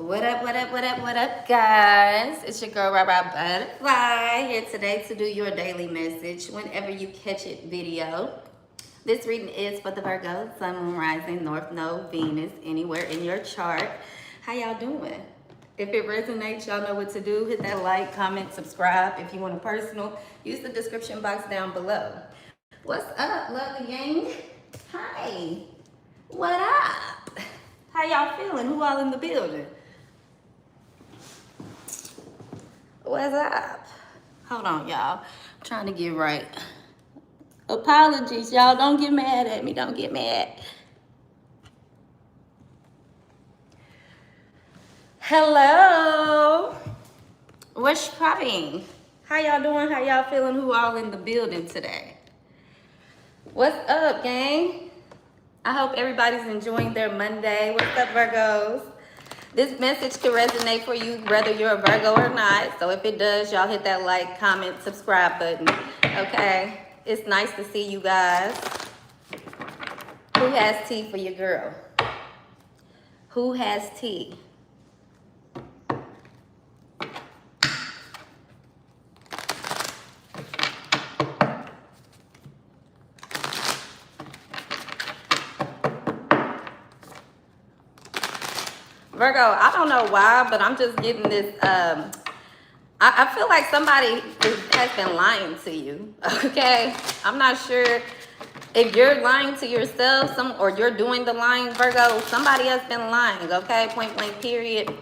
What up, what up, what up, what up, guys? It's your girl, Butterfly, here today to do your daily message whenever you catch it video. This reading is for the Virgo, Sun, Moon, Rising, North Node, Venus, anywhere in your chart. How y'all doing? If it resonates, y'all know what to do. Hit that like, comment, subscribe. If you want a personal, use the description box down below. What's up, lovely gang? Hi. What up? How y'all feeling? Who all in the building? What's up? Hold on, y'all. I'm trying to get right. Apologies, y'all. Don't get mad at me. Don't get mad. Hello. What's popping? How y'all doing? How y'all feeling? Who all in the building today? What's up, gang? I hope everybody's enjoying their Monday. What's up, Virgos? This message can resonate for you whether you're a Virgo or not. So if it does, y'all hit that like, comment, subscribe button. Okay? It's nice to see you guys. Who has tea for your girl? Who has tea? Virgo, I don't know why, but I'm just getting this, I feel like somebody has been lying to you, okay? I'm not sure if you're lying to yourself or you're doing the lying, Virgo. Somebody has been lying, okay? Point blank, period.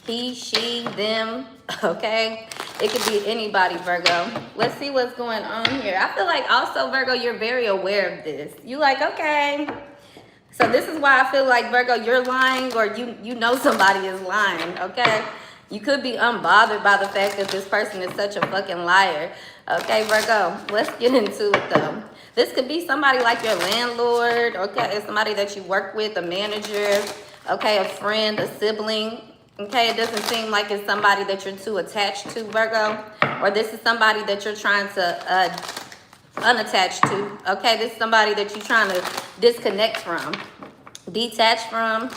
He, she, them, okay? It could be anybody, Virgo. Let's see what's going on here. I feel like also, Virgo, you're very aware of this. You like, okay. So this is why I feel like, Virgo, you're lying or you know somebody is lying, okay? You could be unbothered by the fact that this person is such a fucking liar. Okay, Virgo, let's get into it, though. This could be somebody like your landlord, okay? Somebody that you work with, a manager, okay? A friend, a sibling, okay? It doesn't seem like it's somebody that you're too attached to, Virgo. Or this is somebody that you're trying to unattached to, okay? This is somebody that you're trying to disconnect from, detach from,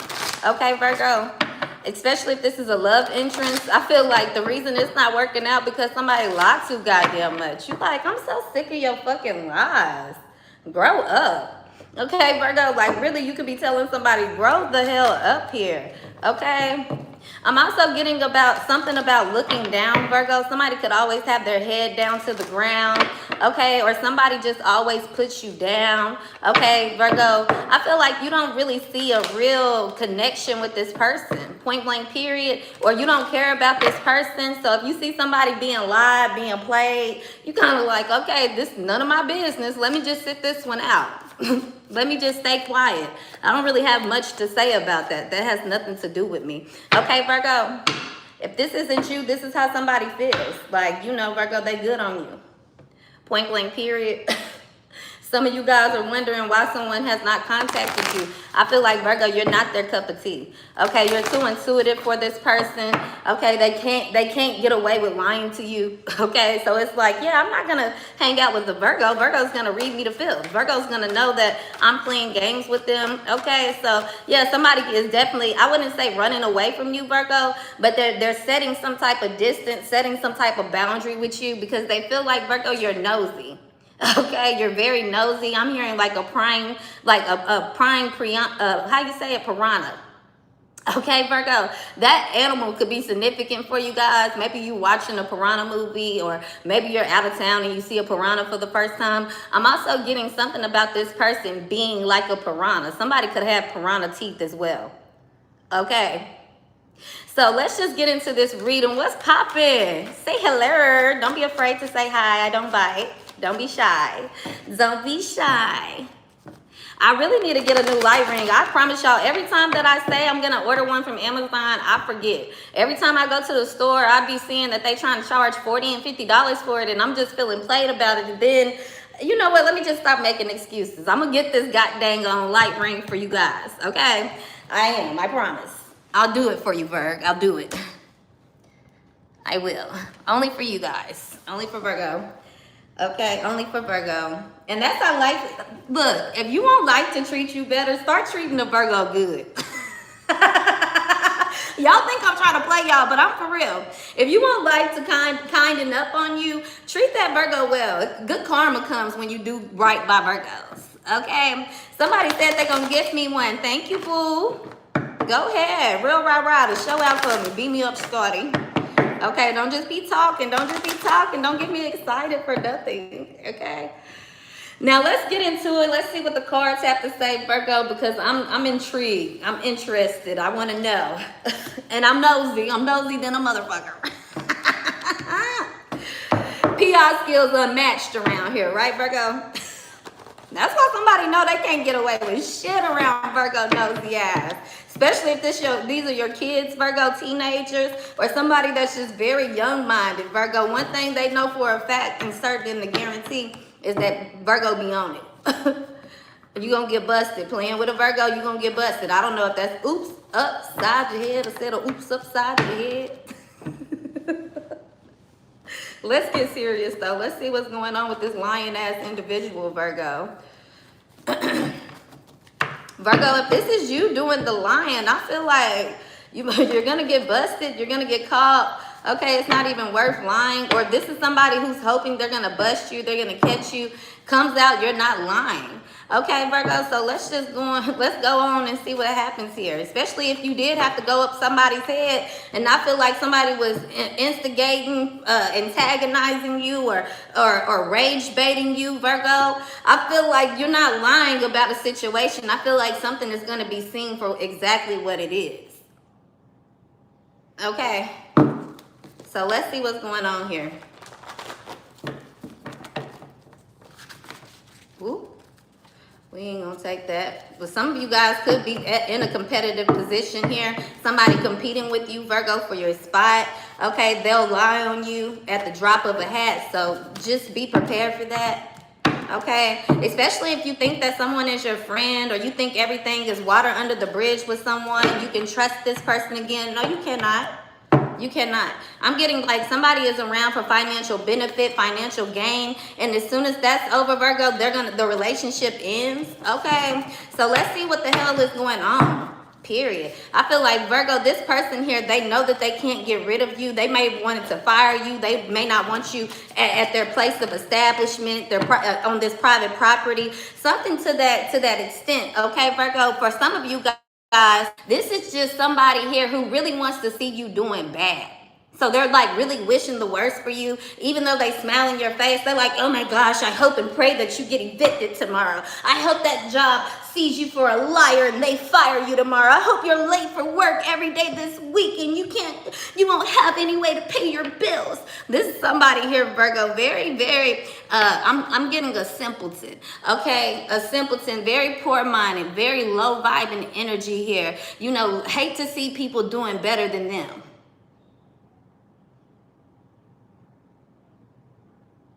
okay, Virgo? Especially if this is a love interest. I feel like the reason it's not working out because somebody lied too goddamn much. You like, I'm so sick of your fucking lies. Grow up, okay, Virgo? Like, really, you could be telling somebody, grow the hell up here, okay? I'm also getting about something about looking down, Virgo. Somebody could always have their head down to the ground, okay? Or somebody just always puts you down, okay, Virgo? I feel like you don't really see a real connection with this person, point blank, period. Or you don't care about this person. So if you see somebody being lied, being played, you kind of like, okay, this is none of my business. Let me just sit this one out. Let me just stay quiet. I don't really have much to say about that. That has nothing to do with me. Okay, Virgo, if this isn't you, this is how somebody feels. Like, you know, Virgo, they good on you. Point blank, period. Some of you guys are wondering why someone has not contacted you. I feel like, Virgo, you're not their cup of tea. Okay, you're too intuitive for this person. Okay, they can't get away with lying to you. Okay, so it's like, yeah, I'm not gonna hang out with the Virgo. Virgo's gonna read me the field. Virgo's gonna know that I'm playing games with them. Okay, so yeah, somebody is definitely, I wouldn't say running away from you, Virgo, but they're setting some type of distance, setting some type of boundary with you because they feel like, Virgo, you're nosy. Okay, you're very nosy. I'm hearing like a prying, like a prying, how you say it, piranha. Okay, Virgo, that animal could be significant for you guys. Maybe you watching a piranha movie, or maybe you're out of town and you see a piranha for the first time. I'm also getting something about this person being like a piranha. Somebody could have piranha teeth as well. Okay. So let's just get into this reading. What's poppin'? Say hello. Don't be afraid to say hi. I don't bite. Don't be shy. Don't be shy. I really need to get a new light ring. I promise y'all, every time that I say I'm going to order one from Amazon, I forget. Every time I go to the store, I be seeing that they trying to charge $40 and $50 for it, and I'm just feeling played about it. And then, you know what? Let me just stop making excuses. I'm going to get this goddamn light ring for you guys, okay? I am. I promise. I'll do it for you, Virg. I'll do it. I will. Only for you guys. Only for Virgo. Okay, only for Virgo. And that's how life, look, if you want life to treat you better, start treating the Virgo good. Y'all think I'm trying to play y'all, but I'm for real. If you want life to kindden up on you, treat that Virgo well. Good karma comes when you do right by Virgos. Okay? Somebody said they're going to gift me one. Thank you, boo. Go ahead. Real rah-rah to show out for me. Beat me up, Scotty. Okay, don't just be talking. Don't just be talking. Don't get me excited for nothing. Okay? Now let's get into it. Let's see what the cards have to say, Virgo, because I'm intrigued. I'm interested. I want to know. And I'm nosy. I'm nosy than a motherfucker. PR skills unmatched around here, right, Virgo? That's why somebody know they can't get away with shit around Virgo nosy ass. Especially if these are your kids, Virgo, teenagers, or somebody that's just very young-minded, Virgo. One thing they know for a fact and certain to guarantee is that Virgo be on it. If you're going to get busted playing with a Virgo, you're going to get busted. I don't know if that's oops upside your head instead of oops upside your head. Let's get serious, though. Let's see what's going on with this lion-ass individual, Virgo. Virgo, if this is you doing the lion, I feel like you're going to get busted. You're going to get caught. Okay, it's not even worth lying. Or if this is somebody who's hoping they're going to bust you, they're going to catch you, comes out, you're not lying. Okay, Virgo, so let's go on and see what happens here. Especially if you did have to go up somebody's head and I feel like somebody was instigating, antagonizing you or rage baiting you, Virgo. I feel like you're not lying about a situation. I feel like something is going to be seen for exactly what it is. Okay, so let's see what's going on here. Ooh. We ain't gonna take that. But some of you guys could be in a competitive position here. Somebody competing with you, Virgo, for your spot. Okay, they'll lie on you at the drop of a hat. So just be prepared for that. Okay, especially if you think that someone is your friend or you think everything is water under the bridge with someone. You can trust this person again. No, you cannot. You cannot. I'm getting like somebody is around for financial benefit, financial gain, and as soon as that's over, Virgo, the relationship ends. Okay, so let's see what the hell is going on. Period. I feel like Virgo, this person here, they know that they can't get rid of you. They may want to fire you. They may not want you at their place of establishment, on this private property, something to that extent. Okay, Virgo. For some of you guys, this is just somebody here who really wants to see you doing bad. So they're like really wishing the worst for you. Even though they smile in your face, they're like, oh my gosh, I hope and pray that you get evicted tomorrow. I hope that job sees you for a liar and they fire you tomorrow. I hope you're late for work every day this week and you won't have any way to pay your bills. This is somebody here, Virgo, very, very, I'm getting a simpleton, okay? A simpleton, very poor-minded, very low-vibing energy here. You know, hate to see people doing better than them.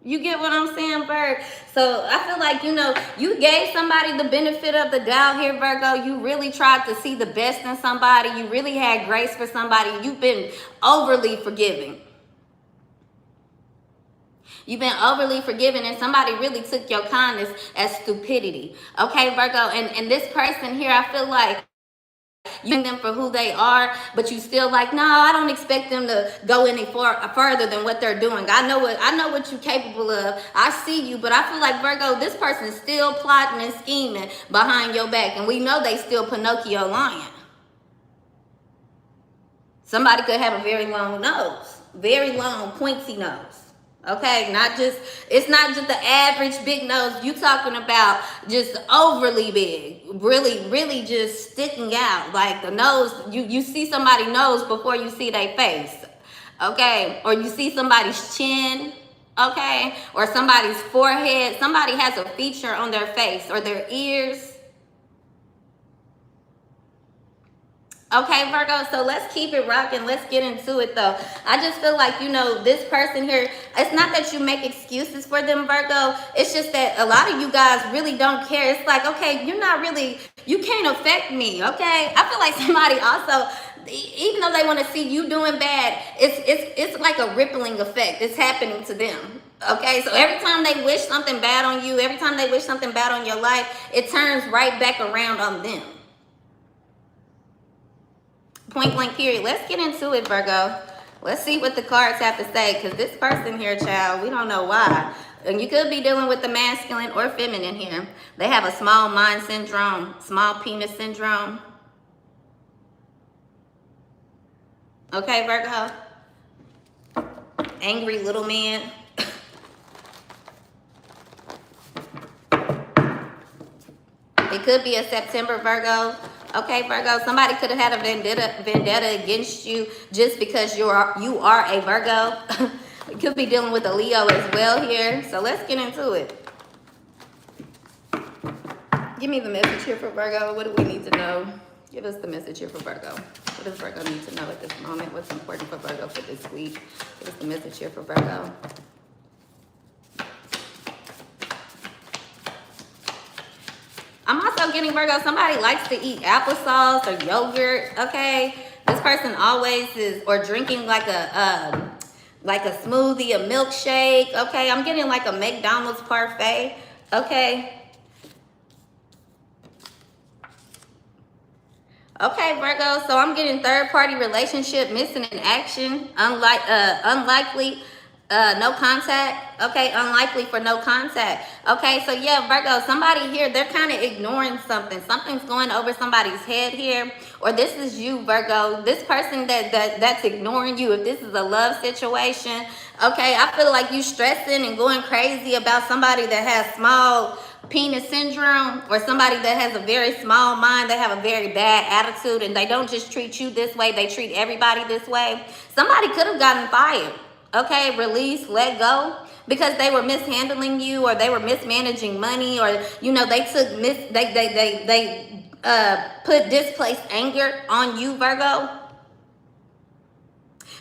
You get what I'm saying, Virg? So I feel like, you know, you gave somebody the benefit of the doubt here, Virgo. You really tried to see the best in somebody. You really had grace for somebody. You've been overly forgiving. You've been overly forgiving, and somebody really took your kindness as stupidity. Okay, Virgo? And this person here, I feel like you know them for who they are, but you still like, no, I don't expect them to go any further than what they're doing. I know what you're capable of. I see you, but I feel like, Virgo, this person's still plotting and scheming behind your back, and we know they still Pinocchio lying. Somebody could have a very long nose, very long pointy nose. Okay, it's not just the average big nose. You talking about just overly big, really just sticking out. Like the nose, you see somebody's nose before you see their face. Okay, or you see somebody's chin. Okay, or somebody's forehead. Somebody has a feature on their face or their ears. Okay, Virgo, so let's keep it rocking. Let's get into it, though. I just feel like, you know, this person here, it's not that you make excuses for them, Virgo. It's just that a lot of you guys really don't care. It's like, okay, you can't affect me, okay? I feel like somebody also even though they want to see you doing bad, it's like a rippling effect. It's happening to them. Okay, so every time they wish something bad on you, every time they wish something bad on your life, it turns right back around on them. Point blank period. Let's get into it, Virgo. Let's see what the cards have to say, because this person here, child, we don't know why. And you could be dealing with the masculine or feminine here. They have a small mind syndrome, small penis syndrome. Okay, Virgo. Angry little man. It could be a September Virgo. Okay, Virgo, somebody could have had a vendetta against you just because you are a Virgo. You could be dealing with a Leo as well here. So let's get into it. Give me the message here for Virgo. What do we need to know? Give us the message here for Virgo. What does Virgo need to know at this moment? What's important for Virgo for this week? Give us the message here for Virgo. I'm also getting, Virgo, somebody likes to eat applesauce or yogurt, okay? This person always is, or drinking like a smoothie, a milkshake, okay? I'm getting like a McDonald's parfait, okay? Okay, Virgo, so I'm getting third-party relationship, missing in action, unlikely, no contact, okay, unlikely for no contact. Okay, so yeah, Virgo, somebody here, they're kind of ignoring something. Something's going over somebody's head here, or this is you, Virgo. This person that's ignoring you, if this is a love situation, okay, I feel like you stressing and going crazy about somebody that has small penis syndrome, or somebody that has a very small mind. They have a very bad attitude, and they don't just treat you this way, they treat everybody this way. Somebody could have gotten fired, okay, released, let go, because they were mishandling you, or they were mismanaging money, or you know, they took they put displaced anger on you, Virgo.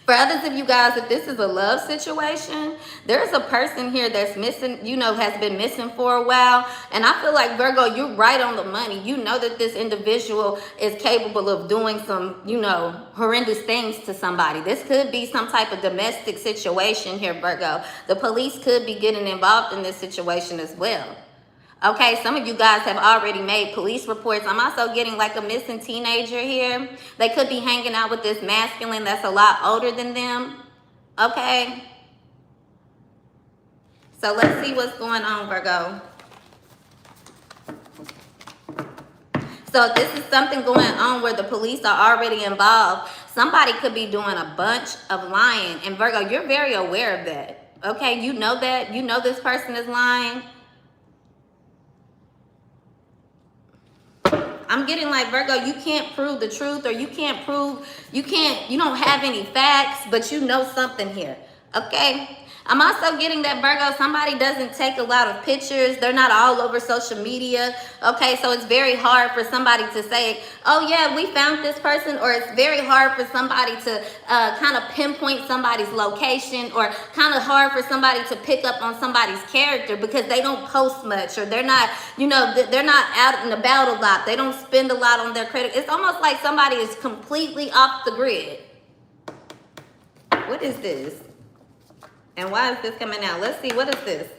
For others of you guys, if this is a love situation, there's a person here that's missing, you know, has been missing for a while. And I feel like, Virgo, you're right on the money. You know that this individual is capable of doing some, you know, horrendous things to somebody. This could be some type of domestic situation here, Virgo. The police could be getting involved in this situation as well. Okay, some of you guys have already made police reports. I'm also getting like a missing teenager here. They could be hanging out with this masculine that's a lot older than them. Okay. So let's see what's going on, Virgo. So if this is something going on where the police are already involved, somebody could be doing a bunch of lying. And Virgo, you're very aware of that. Okay, you know that. You know this person is lying. I'm getting like, Virgo, you can't prove the truth, or you don't have any facts, but you know something here, okay? I'm also getting that, Virgo, somebody doesn't take a lot of pictures. They're not all over social media, okay? So it's very hard for somebody to say, oh, yeah, we found this person, or it's very hard for somebody to kind of pinpoint somebody's location, or kind of hard for somebody to pick up on somebody's character because they don't post much, or they're not, you know, they're not out and about a lot. They don't spend a lot on their credit. It's almost like somebody is completely off the grid. What is this? And why is this coming out? Let's see, what is this?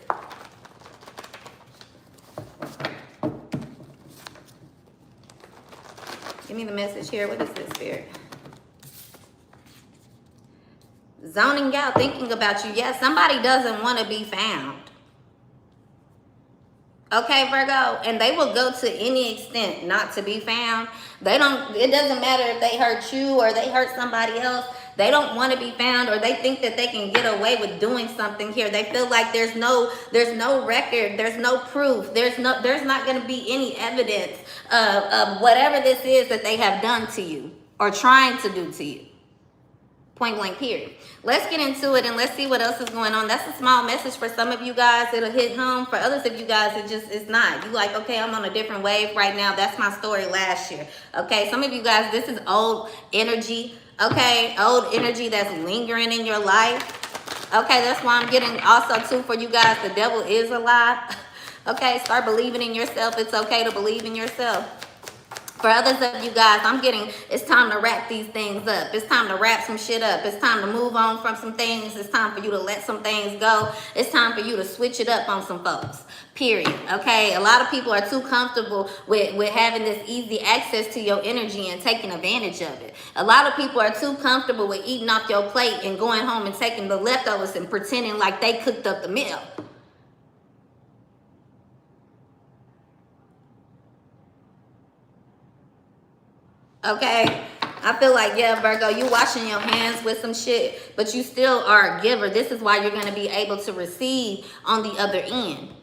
Give me the message here. What is this, Spirit? Zoning out, thinking about you. Yes, somebody doesn't want to be found. Okay, Virgo, and they will go to any extent not to be found. It doesn't matter if they hurt you or they hurt somebody else. They don't want to be found, or they think that they can get away with doing something here. They feel like there's no record, there's no proof, there's not going to be any evidence of whatever this is that they have done to you or trying to do to you. Point blank, period. Let's get into it and let's see what else is going on. That's a small message for some of you guys. It'll hit home. For others of you guys, it's not. You like, okay, I'm on a different wave right now. That's my story last year. Okay, some of you guys, this is old energy. Okay, old energy that's lingering in your life. Okay, that's why I'm getting also too for you guys, the devil is a lie. Okay, start believing in yourself. It's okay to believe in yourself. For others of you guys, I'm getting, it's time to wrap these things up. It's time to wrap some shit up. It's time to move on from some things. It's time for you to let some things go. It's time for you to switch it up on some folks. Period. Okay? A lot of people are too comfortable with having this easy access to your energy and taking advantage of it. A lot of people are too comfortable with eating off your plate and going home and taking the leftovers and pretending like they cooked up the meal. Okay, I feel like, yeah, Virgo, you washing your hands with some shit, but you still are a giver. This is why you're going to be able to receive on the other end.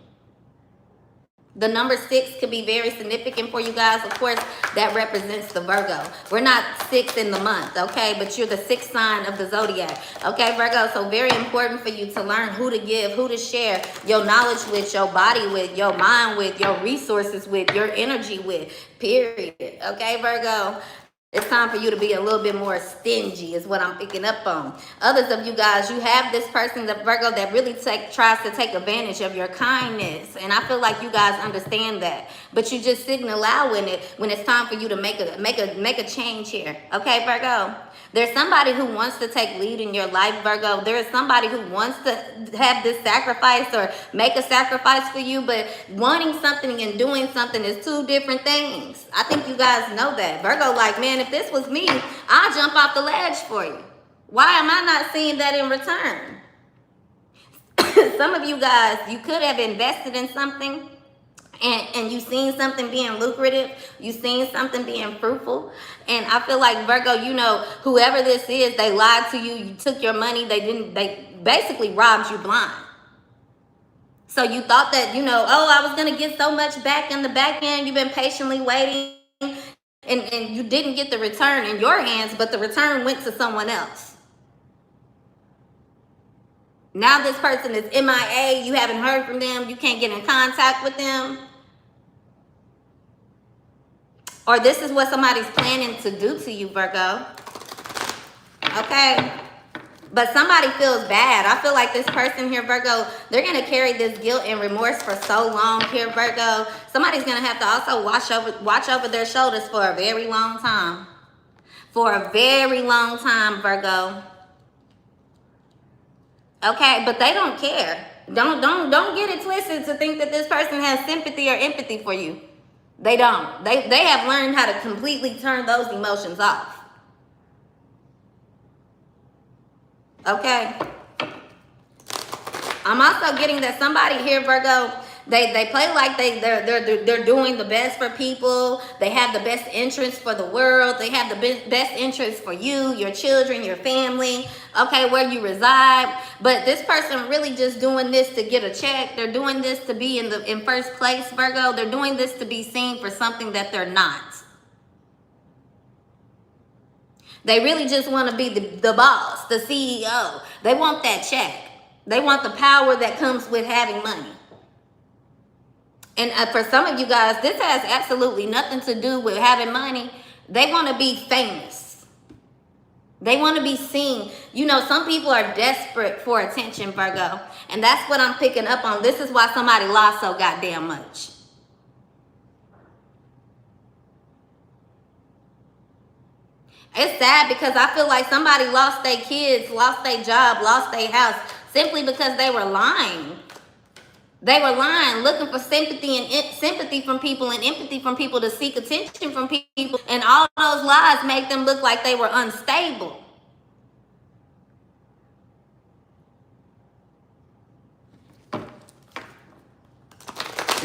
The number 6 could be very significant for you guys. Of course, that represents the Virgo. We're not 6 in the month, okay? But you're the 6th sign of the zodiac, okay, Virgo? So very important for you to learn who to give, who to share your knowledge with, your body with, your mind with, your resources with, your energy with, period, okay, Virgo? It's time for you to be a little bit more stingy is what I'm picking up on. Others of you guys, you have this person, the Virgo, that really tries to take advantage of your kindness. And I feel like you guys understand that. But you just sitting allowing it when it's time for you to make a change here. Okay, Virgo? There's somebody who wants to take lead in your life, Virgo. There is somebody who wants to have this sacrifice or make a sacrifice for you, but wanting something and doing something is two different things. I think you guys know that. Virgo like, man, if this was me, I'd jump off the ledge for you. Why am I not seeing that in return? Some of you guys, you could have invested in something and you seen something being lucrative, you seen something being fruitful, and I feel like, Virgo, you know, whoever this is, they lied to you, you took your money, they basically robbed you blind. So you thought that, you know, oh, I was gonna get so much back in the back end. You've been patiently waiting, and you didn't get the return in your hands, but the return went to someone else. Now this person is MIA, you haven't heard from them, you can't get in contact with them. Or this is what somebody's planning to do to you, Virgo. Okay? But somebody feels bad. I feel like this person here, Virgo, they're going to carry this guilt and remorse for so long here, Virgo. Somebody's going to have to also watch over their shoulders for a very long time. For a very long time, Virgo. Okay, but they don't care. Don't get it twisted to think that this person has sympathy or empathy for you. They don't. They have learned how to completely turn those emotions off. Okay. I'm also getting that somebody here, Virgo, they play like they're doing the best for people. They have the best interests for the world. They have the best interests for you, your children, your family, okay, where you reside. But this person really just doing this to get a check. They're doing this to be in first place, Virgo. They're doing this to be seen for something that they're not. They really just want to be the boss, the CEO. They want that check. They want the power that comes with having money. And for some of you guys, this has absolutely nothing to do with having money. They want to be famous. They want to be seen. You know, some people are desperate for attention, Virgo. And that's what I'm picking up on. This is why somebody lost so goddamn much. It's sad because I feel like somebody lost their kids, lost their job, lost their house simply because they were lying. They were lying, looking for sympathy from people and empathy from people to seek attention from people. And all those lies make them look like they were unstable.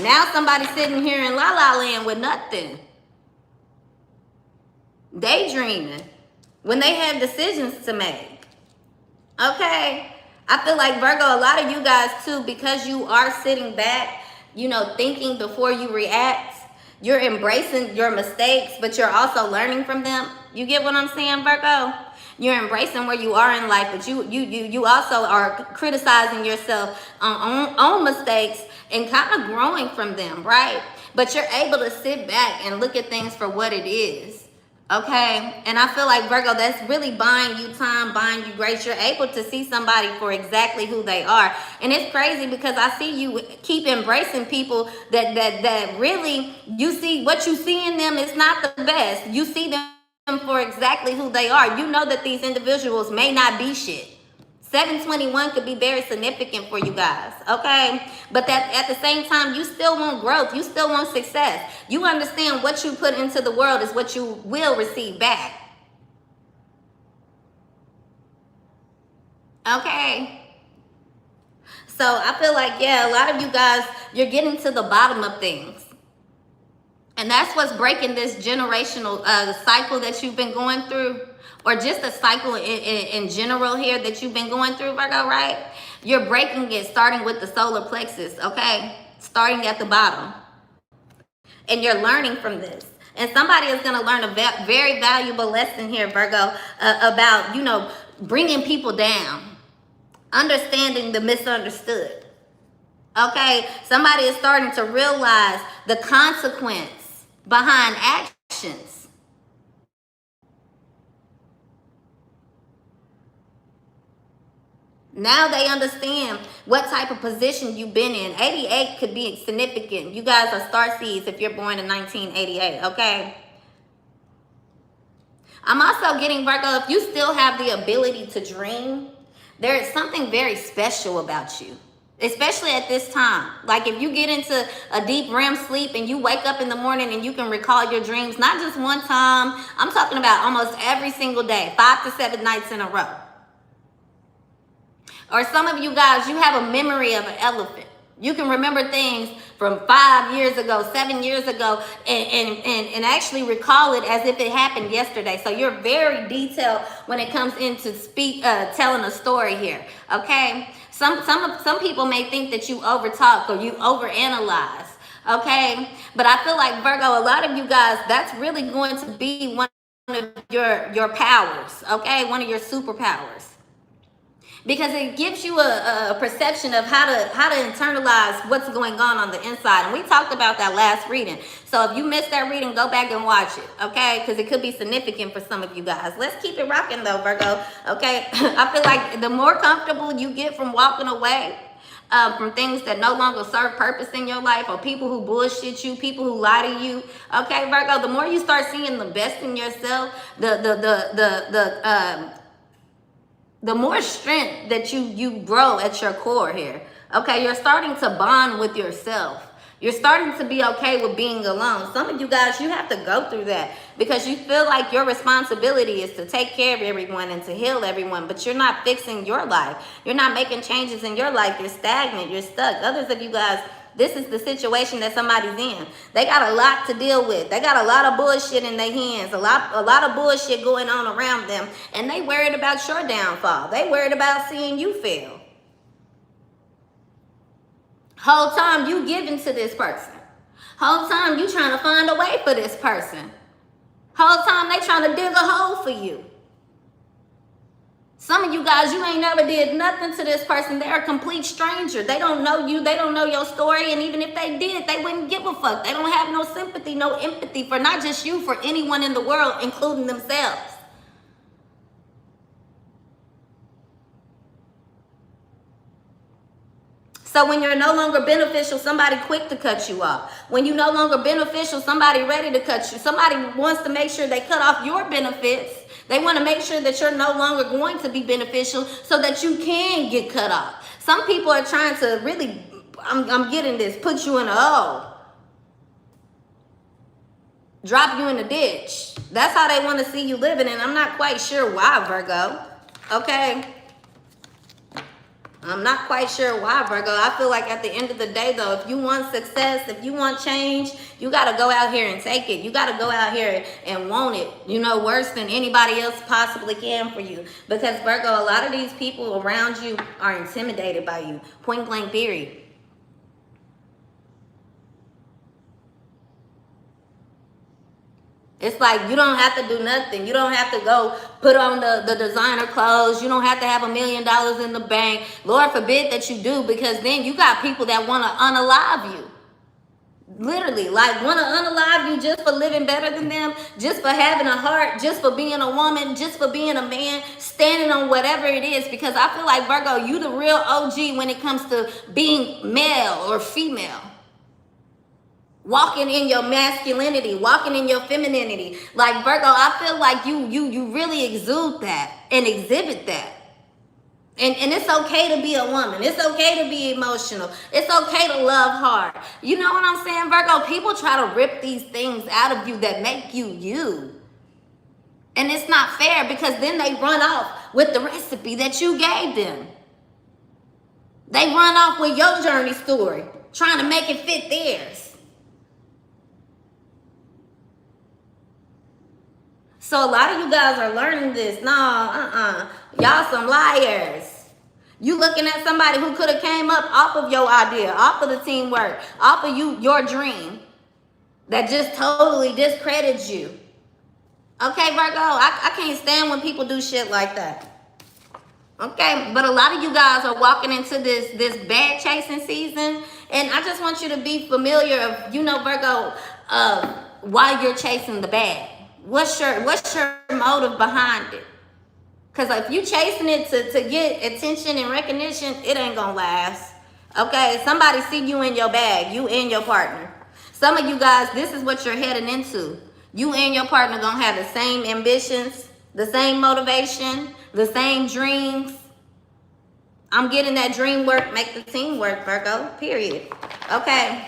Now somebody's sitting here in La La Land with nothing. Daydreaming when they have decisions to make. Okay? I feel like, Virgo, a lot of you guys too, because you are sitting back, you know, thinking before you react, you're embracing your mistakes, but you're also learning from them. You get what I'm saying, Virgo? You're embracing where you are in life, but you also are criticizing yourself on mistakes and kind of growing from them, right? But you're able to sit back and look at things for what it is. Okay, and I feel like Virgo, that's really buying you time, buying you grace. You're able to see somebody for exactly who they are, and it's crazy because I see you keep embracing people that really you see what you see in them is not the best. You see them for exactly who they are. You know that these individuals may not be shit. 721 could be very significant for you guys, okay? But that at the same time, you still want growth. You still want success. You understand what you put into the world is what you will receive back. Okay? So I feel like, yeah, a lot of you guys, you're getting to the bottom of things. And that's what's breaking this generational cycle that you've been going through, or just a cycle in general here that you've been going through, Virgo, right? You're breaking it starting with the solar plexus, okay? Starting at the bottom. And you're learning from this. And somebody is going to learn a very valuable lesson here, Virgo, about, you know, bringing people down, understanding the misunderstood. Okay? Somebody is starting to realize the consequence behind actions. Now they understand what type of position you've been in. 88 could be significant. You guys are star seeds if you're born in 1988, okay? I'm also getting, Virgo, if you still have the ability to dream, there is something very special about you. Especially at this time. Like if you get into a deep REM sleep and you wake up in the morning and you can recall your dreams, not just one time, I'm talking about almost every single day, 5 to 7 nights in a row. Or some of you guys, you have a memory of an elephant. You can remember things from 5 years ago, 7 years ago, and actually recall it as if it happened yesterday. So you're very detailed when it comes into telling a story here, okay? Some people may think that you overtalk or you overanalyze, okay? But I feel like, Virgo, a lot of you guys, that's really going to be one of your powers, okay? One of your superpowers. Because it gives you a perception of how to internalize what's going on the inside. And we talked about that last reading. So if you missed that reading, go back and watch it, okay? Because it could be significant for some of you guys. Let's keep it rocking though, Virgo, okay? I feel like the more comfortable you get from walking away from things that no longer serve purpose in your life, or people who bullshit you, people who lie to you, okay, Virgo, the more you start seeing the best in yourself, the more strength that you grow at your core here. Okay, you're starting to bond with yourself. You're starting to be okay with being alone. Some of you guys, you have to go through that because you feel like your responsibility is to take care of everyone and to heal everyone, but you're not fixing your life. You're not making changes in your life. You're stagnant. You're stuck. Others of you guys, this is the situation that somebody's in. They got a lot to deal with. They got a lot of bullshit in their hands, a lot of bullshit going on around them, and they worried about your downfall. They worried about seeing you fail. Whole time you giving to this person. Whole time you trying to find a way for this person. Whole time they trying to dig a hole for you. Some of you guys, you ain't never did nothing to this person. They're a complete stranger. They don't know you. They don't know your story. And even if they did, they wouldn't give a fuck. They don't have no sympathy, no empathy for not just you, for anyone in the world, including themselves. So when you're no longer beneficial, somebody quick to cut you off. When you're no longer beneficial, somebody ready to cut you. Somebody wants to make sure they cut off your benefits. They want to make sure that you're no longer going to be beneficial so that you can get cut off. Some people are trying to really, I'm getting this, put you in a hole. Drop you in a ditch. That's how they want to see you living, and I'm not quite sure why, Virgo. Okay? I'm not quite sure why, Virgo. I feel like at the end of the day, though, if you want success, if you want change, you got to go out here and take it. You got to go out here and want it, you know, worse than anybody else possibly can for you. Because, Virgo, a lot of these people around you are intimidated by you. Point blank, period. It's like you don't have to do nothing. You don't have to go put on the designer clothes. You don't have to have $1 million in the bank. Lord forbid that you do, because then you got people that want to unalive you. Literally, like, want to unalive you just for living better than them, just for having a heart, just for being a woman, just for being a man, standing on whatever it is. Because I feel like, Virgo, you the real OG when it comes to being male or female. Walking in your masculinity, walking in your femininity. Like, Virgo, I feel like you really exude that and exhibit that. And it's okay to be a woman. It's okay to be emotional. It's okay to love hard. You know what I'm saying, Virgo? People try to rip these things out of you that make you you. And it's not fair, because then they run off with the recipe that you gave them. They run off with your journey story, trying to make it fit theirs. So a lot of you guys are learning this. No, y'all some liars. You looking at somebody who could have came up off of your idea, off of the teamwork, off of your dream, that just totally discredits you. Okay, Virgo, I can't stand when people do shit like that. Okay, but a lot of you guys are walking into this bad chasing season, and I just want you to be familiar of, Virgo, why you're chasing the bad. What's your motive behind it? Because if you chasing it to get attention and recognition, it ain't gonna last. Okay, somebody see you in your bag, you and your partner. Some of you guys, this is what you're heading into. You and your partner gonna have the same ambitions, the same motivation, the same dreams. I'm getting that dream work, make the team work, Virgo, period. Okay.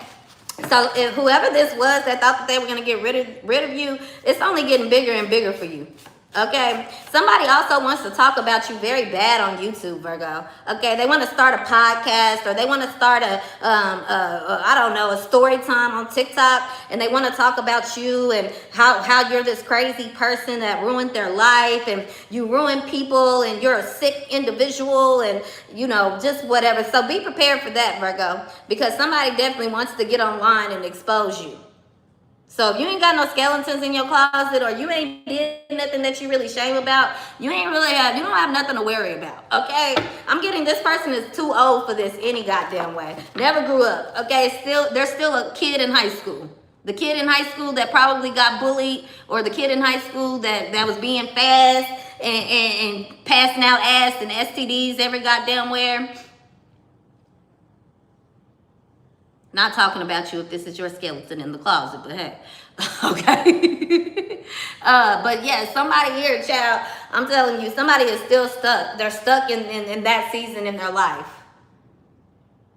So if whoever this was that thought that they were gonna get rid of you, it's only getting bigger and bigger for you. Okay, somebody also wants to talk about you very bad on YouTube, Virgo. Okay, they want to start a podcast, or they want to start I don't know, a story time on TikTok, and they want to talk about you and how you're this crazy person that ruined their life, and you ruin people, and you're a sick individual, and just whatever. So be prepared for that, Virgo, because somebody definitely wants to get online and expose you. So if you ain't got no skeletons in your closet, or you ain't did nothing that you really shame about, you don't have nothing to worry about, okay? I'm getting this person is too old for this any goddamn way. Never grew up, okay? They're still a kid in high school. The kid in high school that probably got bullied, or the kid in high school that was being fast and passing out ass and STDs every goddamn where. Not talking about you if this is your skeleton in the closet, but hey, okay. But yeah, somebody here, child, I'm telling you, somebody is still stuck. They're stuck in that season in their life.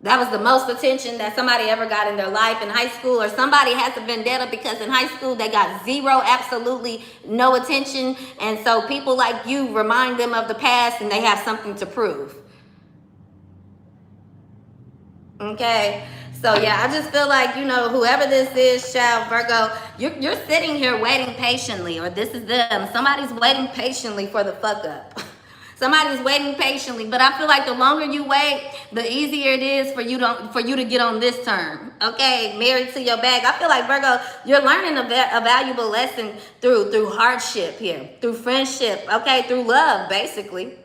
That was the most attention that somebody ever got in their life in high school, or somebody has a vendetta because in high school they got zero, absolutely no attention. And so people like you remind them of the past, and they have something to prove. Okay. So yeah, I just feel like, whoever this is, child, Virgo, you're sitting here waiting patiently, or this is them. Somebody's waiting patiently for the fuck up. Somebody's waiting patiently, but I feel like the longer you wait, the easier it is for you to get on this term. Okay, married to your bag. I feel like, Virgo, you're learning a valuable lesson through hardship here, through friendship, okay, through love, basically.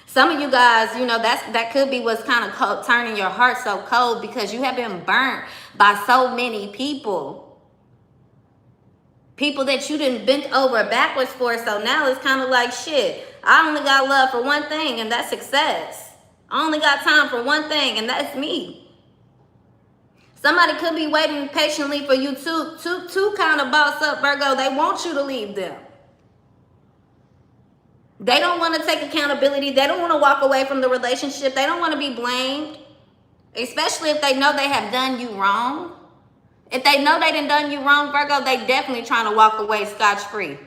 Some of you guys, that could be what's kind of turning your heart so cold, because you have been burnt by so many people. People that you didn't bent over backwards for. So now it's kind of like, shit, I only got love for one thing, and that's success. I only got time for one thing, and that's me. Somebody could be waiting patiently for you to kind of boss up, Virgo. They want you to leave them. They don't want to take accountability. They don't want to walk away from the relationship. They don't want to be blamed, especially if they know they have done you wrong. If they know they done done you wrong, Virgo, they definitely trying to walk away scotch-free.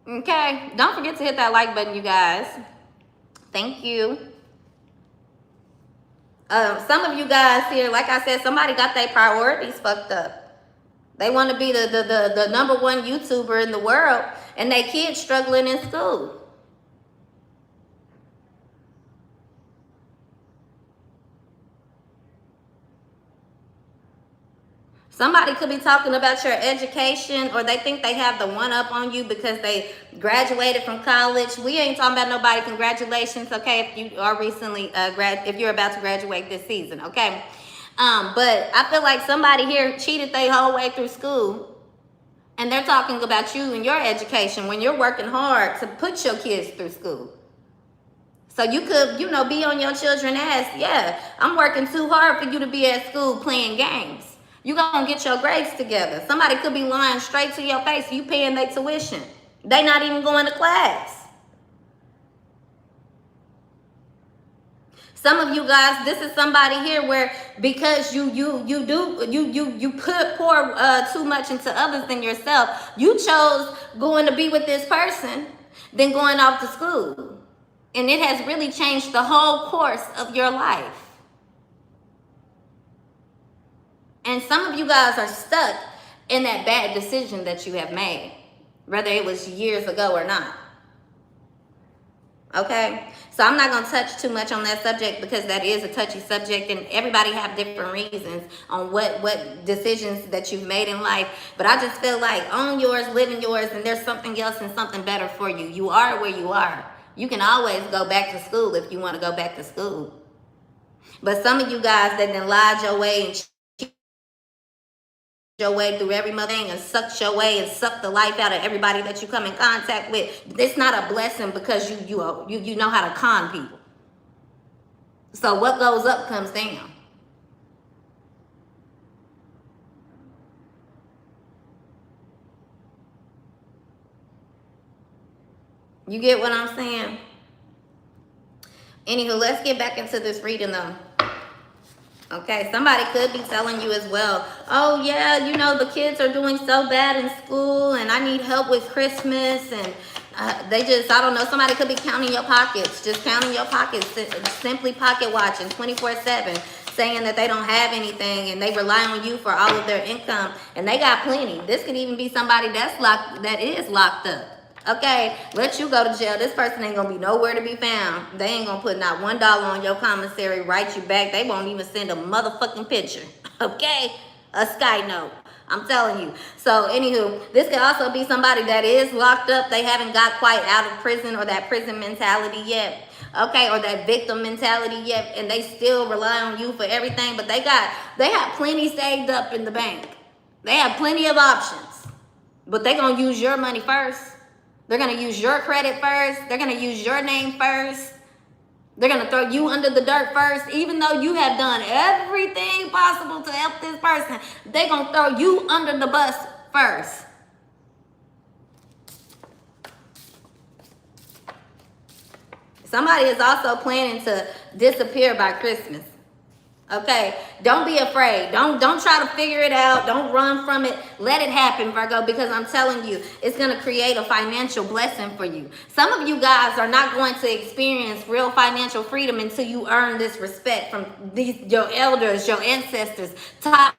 Okay, don't forget to hit that like button, you guys. Thank you. Some of you guys here, like I said, somebody got their priorities fucked up. They want to be the number one YouTuber in the world, and they kids struggling in school. Somebody could be talking about your education, or they think they have the one up on you because they graduated from college. We ain't talking about nobody. Congratulations, okay, if you are recently if you're about to graduate this season, okay. But I feel like somebody here cheated their whole way through school, and they're talking about you and your education when you're working hard to put your kids through school. So you could, you know, be on your children's ass. Yeah, I'm working too hard for you to be at school playing games. You gonna get your grades together. Somebody could be lying straight to your face. You paying their tuition. They not even going to class. Some of you guys, this is somebody here where because you pour too much into others than yourself, you chose going to be with this person than going off to school. And it has really changed the whole course of your life. And some of you guys are stuck in that bad decision that you have made, whether it was years ago or not. Okay? So I'm not going to touch too much on that subject because that is a touchy subject, and everybody have different reasons on what decisions that you've made in life. But I just feel like own yours, live in yours, and there's something else and something better for you. You are where you are. You can always go back to school if you want to go back to school. But some of you guys that then lied your way and your way through every mother thing and sucked your way and sucked the life out of everybody that you come in contact with, it's not a blessing because you know how to con people. So what goes up comes down. You get what I'm saying? Anywho, let's get back into this reading though. Okay, somebody could be telling you as well, oh yeah, you know, the kids are doing so bad in school and I need help with Christmas, and they just, I don't know, somebody could be counting your pockets, just counting your pockets, simply pocket watching 24/7, saying that they don't have anything and they rely on you for all of their income, and they got plenty. This could even be somebody that is locked up. Okay, let you go to jail. This person ain't gonna be nowhere to be found. They ain't gonna put not $1 on your commissary, write you back. They won't even send a motherfucking picture. Okay, a sky note. I'm telling you. So anywho, this could also be somebody that is locked up. They haven't got quite out of prison, or that prison mentality yet. Okay, or that victim mentality yet, and they still rely on you for everything. But they have plenty saved up in the bank. They have plenty of options, but they gonna use your money first. They're going to use your credit first. They're going to use your name first. They're going to throw you under the dirt first. Even though you have done everything possible to help this person, they're going to throw you under the bus first. Somebody is also planning to disappear by Christmas. Okay, don't be afraid. Don't try to figure it out. Don't run from it. Let it happen, Virgo, because I'm telling you, it's going to create a financial blessing for you. Some of you guys are not going to experience real financial freedom until you earn this respect from your elders, your ancestors, top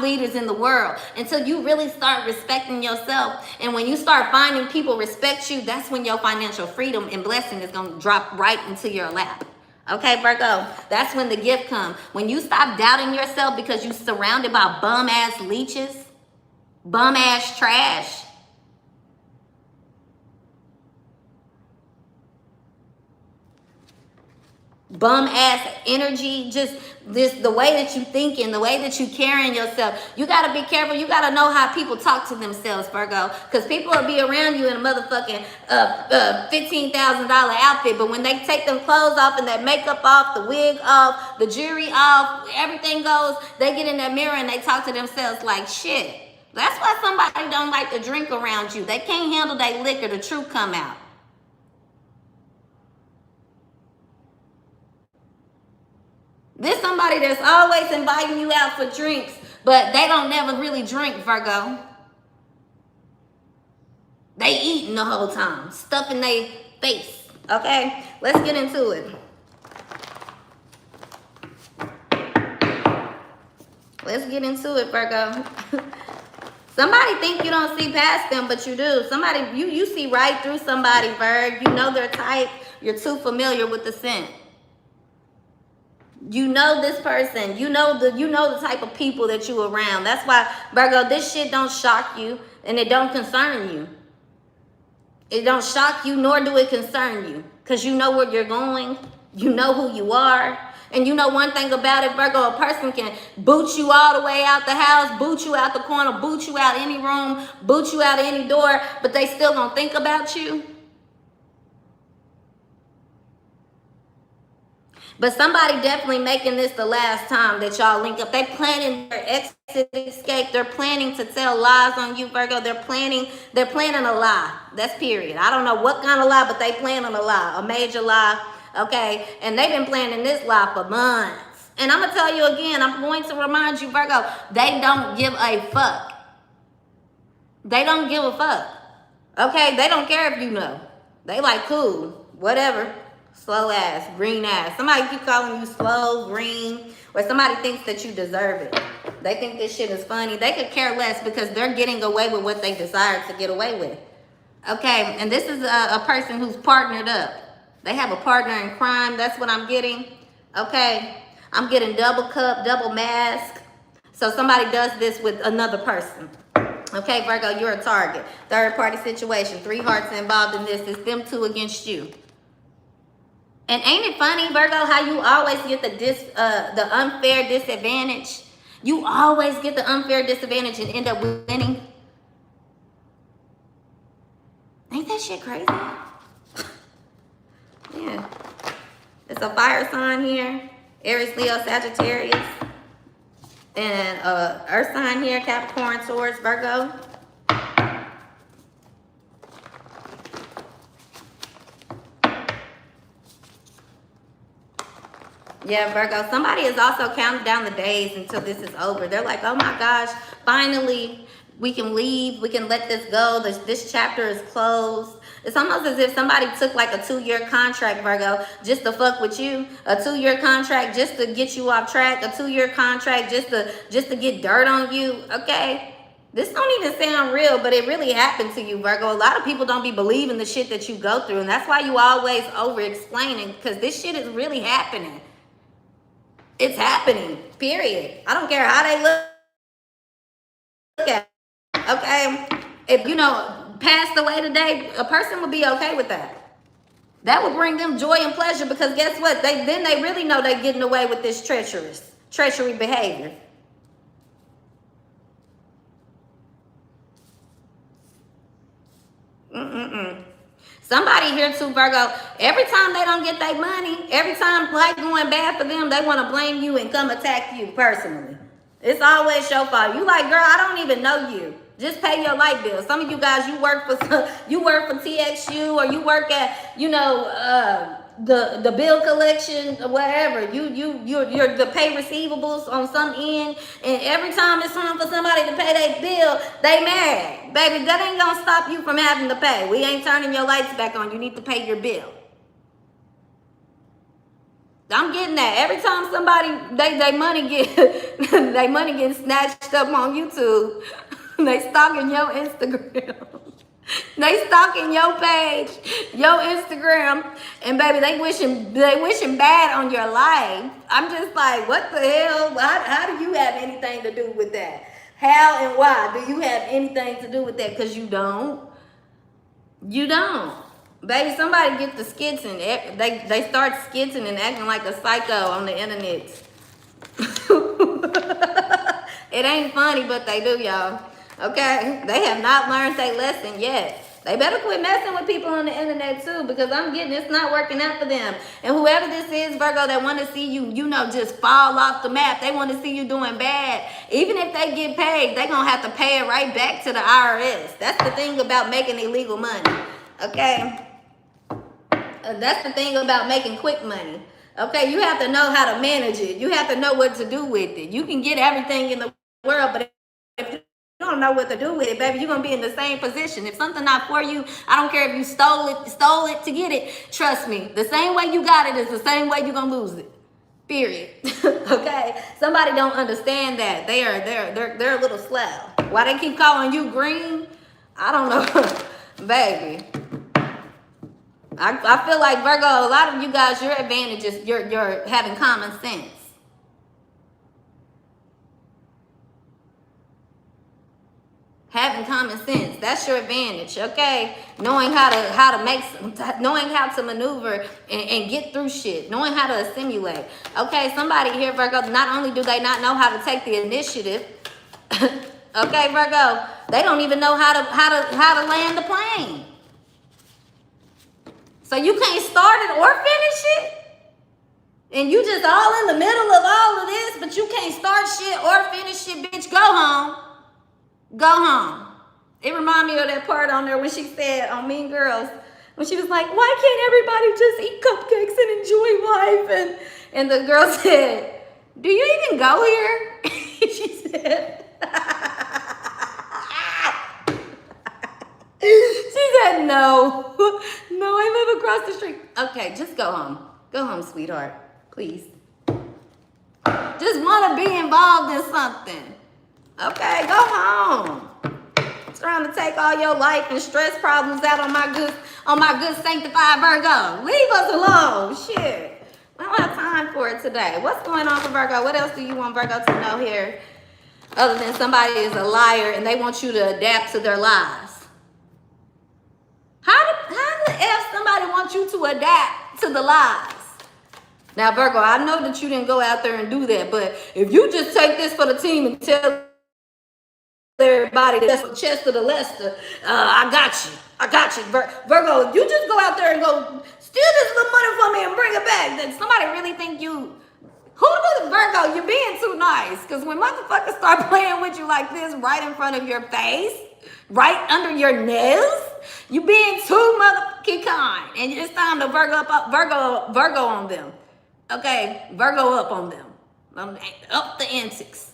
leaders in the world, until you really start respecting yourself. And when you start finding people respect you, that's when your financial freedom and blessing is going to drop right into your lap. Okay, Virgo, that's when the gift comes. When you stop doubting yourself because you're surrounded by bum-ass leeches, bum-ass trash. Bum-ass energy, just the way that you think and the way that you carrying yourself. You got to be careful. You got to know how people talk to themselves, Virgo, because people will be around you in a motherfucking $15,000 outfit, but when they take them clothes off and that makeup off, the wig off, the jewelry off, everything goes, they get in that mirror and they talk to themselves like shit. That's why somebody don't like to drink around you. They can't handle their liquor. The truth come out. There's somebody that's always inviting you out for drinks, but they don't never really drink, Virgo. They eating the whole time, stuffing their face. Okay, let's get into it. Let's get into it, Virgo. Somebody think you don't see past them, but you do. Somebody, you see right through somebody, Virg. You know their type. You're too familiar with the scent. You know this person. You know the type of people that you around. That's why, Virgo, this shit don't shock you and it don't concern you. It don't shock you, nor do it concern you. Because you know where you're going. You know who you are. And you know one thing about it, Virgo, a person can boot you all the way out the house, boot you out the corner, boot you out any room, boot you out any door, but they still gonna think about you. But somebody definitely making this the last time that y'all link up. They planning their exit escape. They're planning to tell lies on you, Virgo. They're planning a lie. That's period. I don't know what kind of lie, but they planning a lie, a major lie. Okay, and they've been planning this lie for months. And I'm gonna tell you again, I'm going to remind you, Virgo, they don't give a fuck. They don't give a fuck. Okay, they don't care if you know. They like, cool, whatever. Slow ass, green ass. Somebody keep calling you slow, green, or somebody thinks that you deserve it. They think this shit is funny. They could care less because they're getting away with what they desire to get away with. Okay, and this is a person who's partnered up. They have a partner in crime. That's what I'm getting. Okay, I'm getting double cup, double mask. So somebody does this with another person. Okay, Virgo, you're a target. Third party situation. 3 hearts involved in this. It's them two against you. And ain't it funny, Virgo, how you always get the unfair disadvantage? You always get the unfair disadvantage and end up winning. Ain't that shit crazy? Yeah. It's a fire sign here. Aries, Leo, Sagittarius. And earth sign here, Capricorn, Taurus, Virgo. Yeah, Virgo, somebody is also counting down the days until this is over. They're like, oh my gosh, finally we can leave. We can let this go. This chapter is closed. It's almost as if somebody took like a 2-year contract, Virgo, just to fuck with you. A 2-year contract just to get you off track. A 2-year contract just to get dirt on you, okay? This don't even sound real, but it really happened to you, Virgo. A lot of people don't be believing the shit that you go through, and that's why you always over-explaining, because this shit is really happening. It's happening, period. I don't care how they look at it, okay? If, you know, passed away today, a person would be okay with that. That would bring them joy and pleasure because guess what? Then they really know they're getting away with this treachery behavior. Somebody here too, Virgo, every time they don't get their money, every time life going bad for them, they want to blame you and come attack you personally. It's always your fault. You like, girl, I don't even know you. Just pay your light bill. Some of you guys, you work for TXU or you work at, you know, the bill collection or whatever. You're the pay receivables on some end, and every time it's time for somebody to pay their bill, they mad. Baby, that ain't gonna stop you from having to pay. We ain't turning your lights back on. You need to pay your bill. I'm getting that. Every time somebody they money get snatched up on YouTube, they stalking your Instagram. They stalking your page, your Instagram, and baby, they wishing bad on your life. I'm just like, what the hell? How do you have anything to do with that? How and why do you have anything to do with that? Because you don't. You don't. Baby, somebody get the skits and they start skitsing and acting like a psycho on the internet. It ain't funny, but they do, y'all. Okay? They have not learned their lesson yet. They better quit messing with people on the internet too, because I'm getting it's not working out for them. And whoever this is, Virgo, that want to see you, you know, just fall off the map. They want to see you doing bad. Even if they get paid, they going to have to pay it right back to the IRS. That's the thing about making illegal money. Okay? That's the thing about making quick money. Okay? You have to know how to manage it. You have to know what to do with it. You can get everything in the world, but if you don't know what to do with it, baby, you're gonna be in the same position. If something not for you, I don't care if you stole it to get it. Trust me, the same way you got it is the same way you're gonna lose it. Period. Okay? Somebody don't understand that. They're a little slow. Why they keep calling you green? I don't know. Baby. I feel like Virgo, a lot of you guys, your advantage is you're having common sense. Having common sense, that's your advantage, okay? Knowing how to maneuver and get through shit, knowing how to assimilate. Okay, somebody here, Virgo, not only do they not know how to take the initiative, okay, Virgo, they don't even know how to land the plane. So you can't start it or finish it? And you just all in the middle of all of this, but you can't start shit or finish shit, bitch. Go home. Go home. It reminded me of that part on there when she said on Mean Girls, when she was like, why can't everybody just eat cupcakes and enjoy life? And the girl said, do you even go here? She said, she said, no. No, I live across the street. Okay, just go home. Go home, sweetheart. Please. Just want to be involved in something. Okay, go home. Trying to take all your life and stress problems out on my good sanctified Virgo. Leave us alone. Shit. I don't have time for it today. What's going on for Virgo? What else do you want Virgo to know here? Other than somebody is a liar and they want you to adapt to their lies. How the F somebody wants you to adapt to the lies? Now, Virgo, I know that you didn't go out there and do that, but if you just take this for the team and tell everybody that's the chest of the Lester, I got you, Virgo. If you just go out there and go steal this little money from me and bring it back, then somebody really think you. Who does Virgo? You're being too nice, because when motherfuckers start playing with you like this right in front of your face, right under your nails, you being too motherfucking kind, and it's time to Virgo on them. Okay, Virgo up on them, up the antics.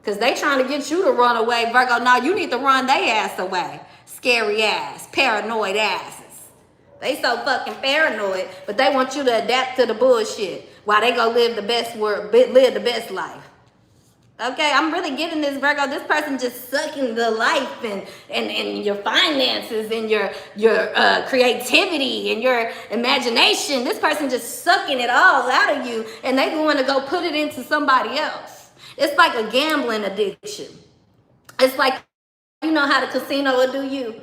Because they trying to get you to run away, Virgo. Now you need to run their ass away. Scary ass, paranoid asses. They so fucking paranoid, but they want you to adapt to the bullshit while they go live the best life. Okay, I'm really getting this, Virgo. This person just sucking the life and your finances and your creativity and your imagination. This person just sucking it all out of you, and they going to go put it into somebody else. It's like a gambling addiction. It's like, you know how the casino will do you.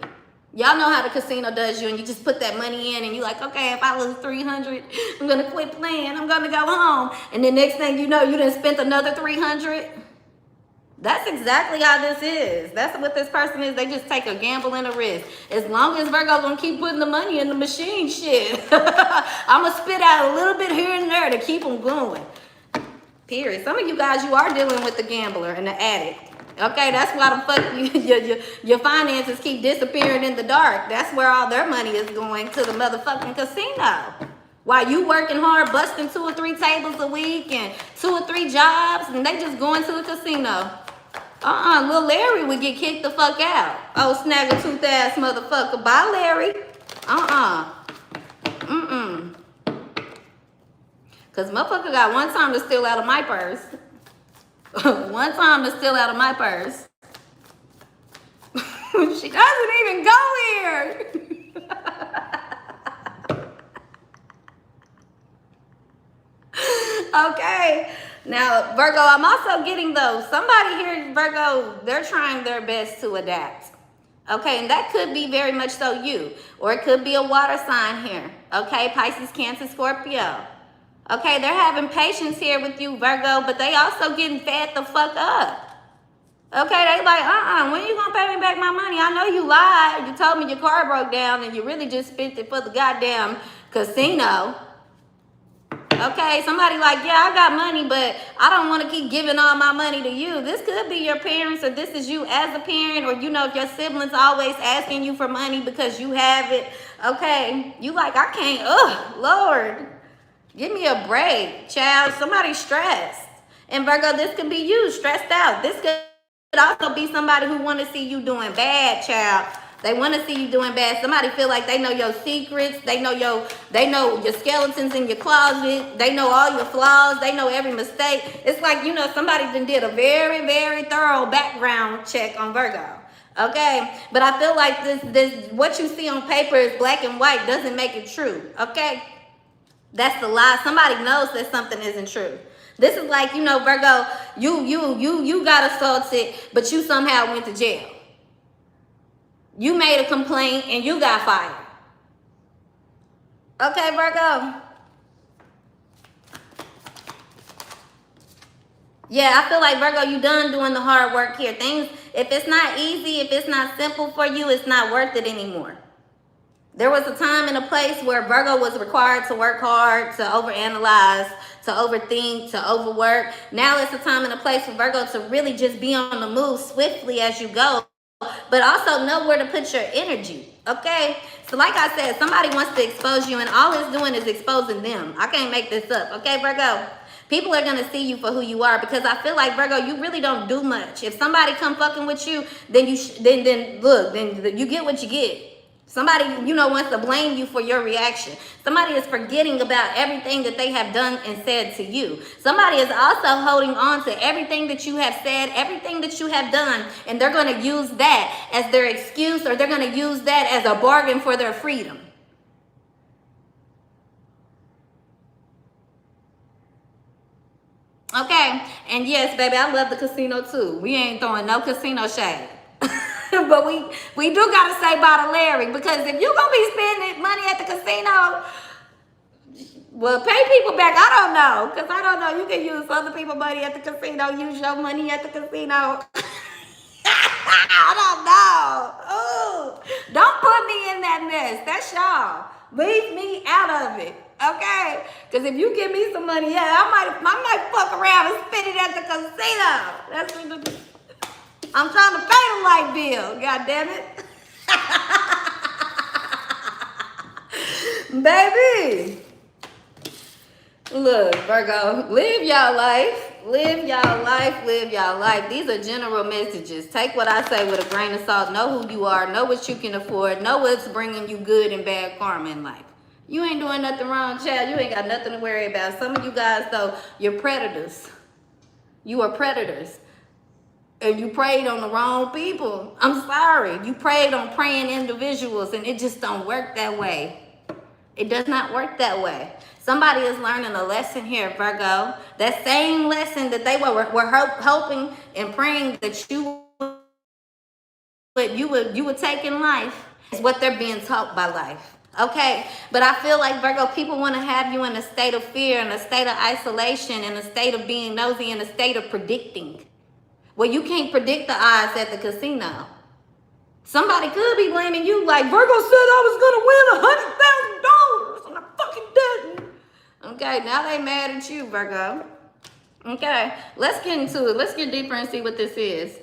Y'all know how the casino does you, and you just put that money in, and you're like, okay, if I lose 300, I'm going to quit playing. I'm going to go home. And the next thing you know, you done spent another 300. That's exactly how this is. That's what this person is. They just take a gamble and a risk. As long as Virgo gonna keep putting the money in the machine, shit, I'm gonna spit out a little bit here and there to keep them going. Period. Some of you guys, you are dealing with the gambler and the addict. Okay, that's why the fuck your finances keep disappearing in the dark. That's where all their money is going, to the motherfucking casino. While you working hard, busting 2 or 3 tables a week and 2 or 3 jobs, and they just going to the casino. Little Larry would get kicked the fuck out. Oh, snaggle-tooth ass motherfucker. Bye, Larry. Because motherfucker got one time to steal out of my purse. One time to steal out of my purse. She doesn't even go here. Okay. Now, Virgo, I'm also getting those. Somebody here, Virgo, they're trying their best to adapt. Okay, and that could be very much so you. Or it could be a water sign here. Okay, Pisces, Cancer, Scorpio. Okay, they're having patience here with you, Virgo, but they also getting fed the fuck up. Okay, they like, when you gonna pay me back my money? I know you lied. You told me your car broke down and you really just spent it for the goddamn casino. Okay, somebody like, yeah, I got money, but I don't want to keep giving all my money to you. This could be your parents, or this is you as a parent, or you know, your siblings always asking you for money because you have it. Okay, you like, I can't, Lord, give me a break, child. Somebody's stressed. And Virgo, this could be you, stressed out. This could also be somebody who want to see you doing bad, child. They want to see you doing bad. Somebody feel like they know your secrets. They know your skeletons in your closet. They know all your flaws. They know every mistake. It's like, you know, somebody did a very, very thorough background check on Virgo. Okay, but I feel like this what you see on paper is black and white doesn't make it true. Okay, that's the lie. Somebody knows that something isn't true. This is like, you know, Virgo, you got assaulted, but you somehow went to jail. You made a complaint and you got fired. Okay, Virgo. Yeah, I feel like, Virgo, you done doing the hard work here. Things, if it's not easy, if it's not simple for you, it's not worth it anymore. There was a time and a place where Virgo was required to work hard, to overanalyze, to overthink, to overwork. Now it's a time and a place for Virgo to really just be on the move swiftly as you go, but also know where to put your energy, okay? So like I said, somebody wants to expose you, and all it's doing is exposing them. I can't make this up, okay, Virgo? People are going to see you for who you are, because I feel like, Virgo, you really don't do much. If somebody come fucking with you, then then you get what you get. Somebody, you know, wants to blame you for your reaction. Somebody is forgetting about everything that they have done and said to you. Somebody is also holding on to everything that you have said, everything that you have done, and they're going to use that as their excuse, or they're going to use that as a bargain for their freedom. Okay, and yes, baby, I love the casino too. We ain't throwing no casino shade. But we do gotta say bye to Larry, because if you're gonna be spending money at the casino, well, pay people back. I don't know, because I don't know. You can use other people's money at the casino. Use your money at the casino. I don't know. Ooh, don't put me in that mess. That's y'all. Leave me out of it, okay? Because if you give me some money, yeah, I might fuck around and spend it at the casino. That's what I'm trying to pay the light bill. God damn it, baby. Look, Virgo, live y'all life. Live y'all life. Live y'all life. These are general messages. Take what I say with a grain of salt. Know who you are. Know what you can afford. Know what's bringing you good and bad karma in life. You ain't doing nothing wrong, child. You ain't got nothing to worry about. Some of you guys, though, you're predators. You are predators. And you preyed on the wrong people. I'm sorry. You preyed on praying individuals, and it just don't work that way. It does not work that way. Somebody is learning a lesson here, Virgo. That same lesson that they were hoping and praying that you would take in life is what they're being taught by life. Okay, but I feel like, Virgo, people want to have you in a state of fear, in a state of isolation, in a state of being nosy, in a state of predicting. Well, you can't predict the odds at the casino. Somebody could be blaming you, like, Virgo said I was going to win $100,000 and I fucking didn't. Okay, now they mad at you, Virgo. Okay, let's get into it. Let's get deeper and see what this is.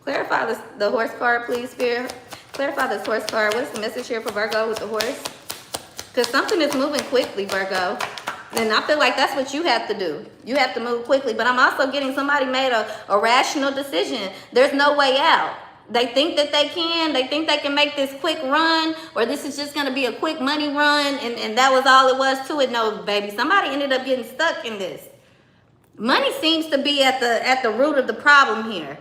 Clarify the horse card, please, Spirit. Clarify this horse card. What's the message here for Virgo with the horse? Because something is moving quickly, Virgo. And I feel like that's what you have to do. You have to move quickly. But I'm also getting somebody made a rational decision. There's no way out. They think that they can. They think they can make this quick run, or this is just going to be a quick money run, and that was all it was to it. No, baby. Somebody ended up getting stuck in this. Money seems to be at the root of the problem here.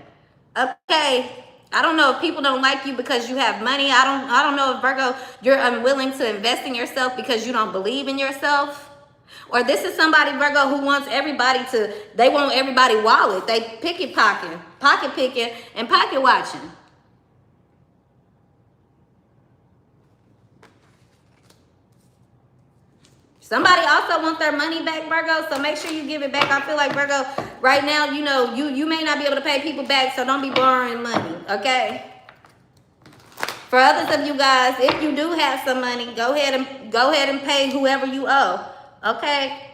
Okay. I don't know if people don't like you because you have money. I don't know if, Virgo, you're unwilling to invest in yourself because you don't believe in yourself. Or this is somebody, Virgo, who wants everybody they want everybody wallet. They pocket picking, and pocket watching. Somebody also wants their money back, Virgo, so make sure you give it back. I feel like, Virgo, right now, you know, you may not be able to pay people back, so don't be borrowing money, okay? For others of you guys, if you do have some money, go ahead and pay whoever you owe, okay?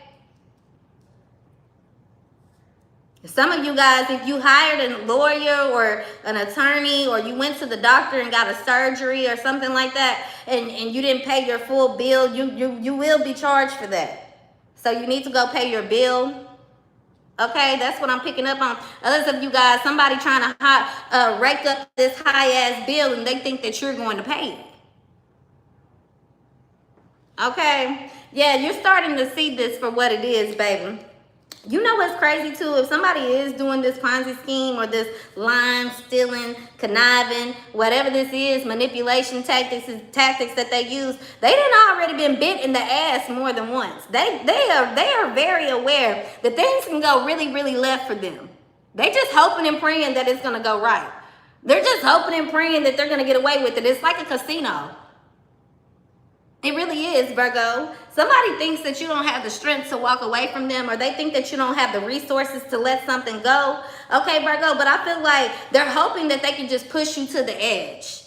Some of you guys, if you hired a lawyer or an attorney, or you went to the doctor and got a surgery or something like that, and you didn't pay your full bill, you will be charged for that. So you need to go pay your bill. Okay, that's what I'm picking up on. Others of you guys, somebody trying to rake up this high-ass bill, and they think that you're going to pay it. Okay, yeah, you're starting to see this for what it is, baby. You know what's crazy too? If somebody is doing this Ponzi scheme or this lying, stealing, conniving, whatever this is, manipulation tactics that they use, they done already been bit in the ass more than once. They are very aware that things can go really, really left for them. They just hoping and praying that it's gonna go right. They're just hoping and praying that they're gonna get away with it. It's like a casino. It really is, Virgo. Somebody thinks that you don't have the strength to walk away from them, or they think that you don't have the resources to let something go. Okay, Virgo, but I feel like they're hoping that they can just push you to the edge.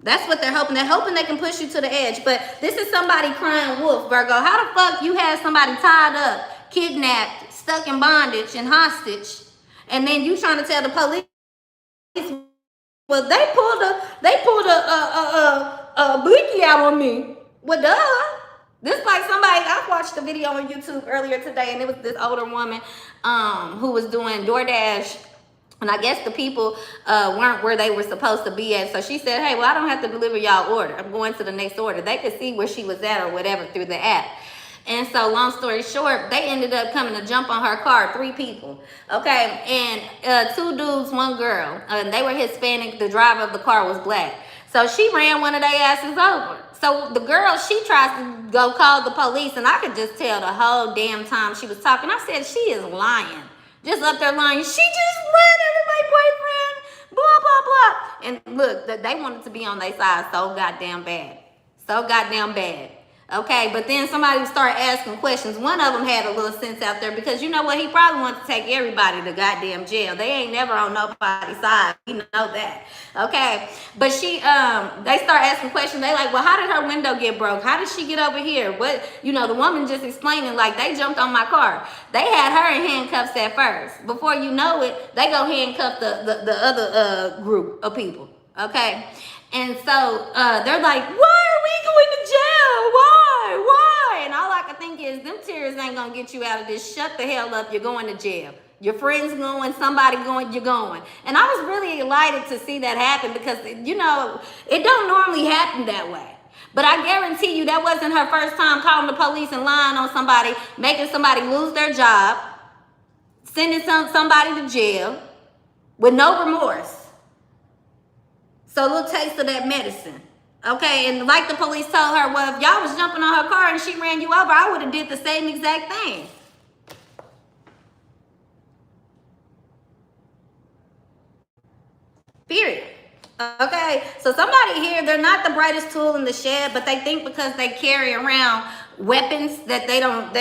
That's what they're hoping. They're hoping they can push you to the edge. But this is somebody crying wolf, Virgo. How the fuck you have somebody tied up, kidnapped, stuck in bondage and hostage, and then you trying to tell the police, well, they pulled a blicky out on me. Well, duh. This like somebody, I watched a video on YouTube earlier today, and it was this older woman who was doing DoorDash, and I guess the people weren't where they were supposed to be at. So she said, hey, well, I don't have to deliver y'all order. I'm going to the next order. They could see where she was at or whatever through the app. And so long story short, they ended up coming to jump on her car, 3 people. Okay, and 2 dudes, 1 girl. And they were Hispanic. The driver of the car was black. So she ran one of their asses over. So the girl, she tries to go call the police, and I could just tell the whole damn time she was talking. I said, she is lying. Just up there lying. She just ran over my boyfriend, blah, blah, blah. And look, they wanted to be on their side so goddamn bad. So goddamn bad. Okay, but then somebody started asking questions. One of them had a little sense out there, because you know what? He probably wants to take everybody to goddamn jail. They ain't never on nobody's side. We know that. Okay, but they start asking questions. They like, well, how did her window get broke? How did she get over here? What, the woman just explaining, like, they jumped on my car. They had her in handcuffs at first. Before you know it, they go handcuff the other group of people. Okay. And so they're like, why are we going to jail? Why? And all I can think is, them tears ain't going to get you out of this. Shut the hell up. You're going to jail. Your friend's going, somebody going, you're going. And I was really delighted to see that happen, because, it don't normally happen that way. But I guarantee you that wasn't her first time calling the police and lying on somebody, making somebody lose their job, sending somebody to jail with no remorse. So a little taste of that medicine. Okay, and like the police told her, well, if y'all was jumping on her car and she ran you over, I would have did the same exact thing. Period. Okay, so somebody here, they're not the brightest tool in the shed, but they think because they carry around weapons that they don't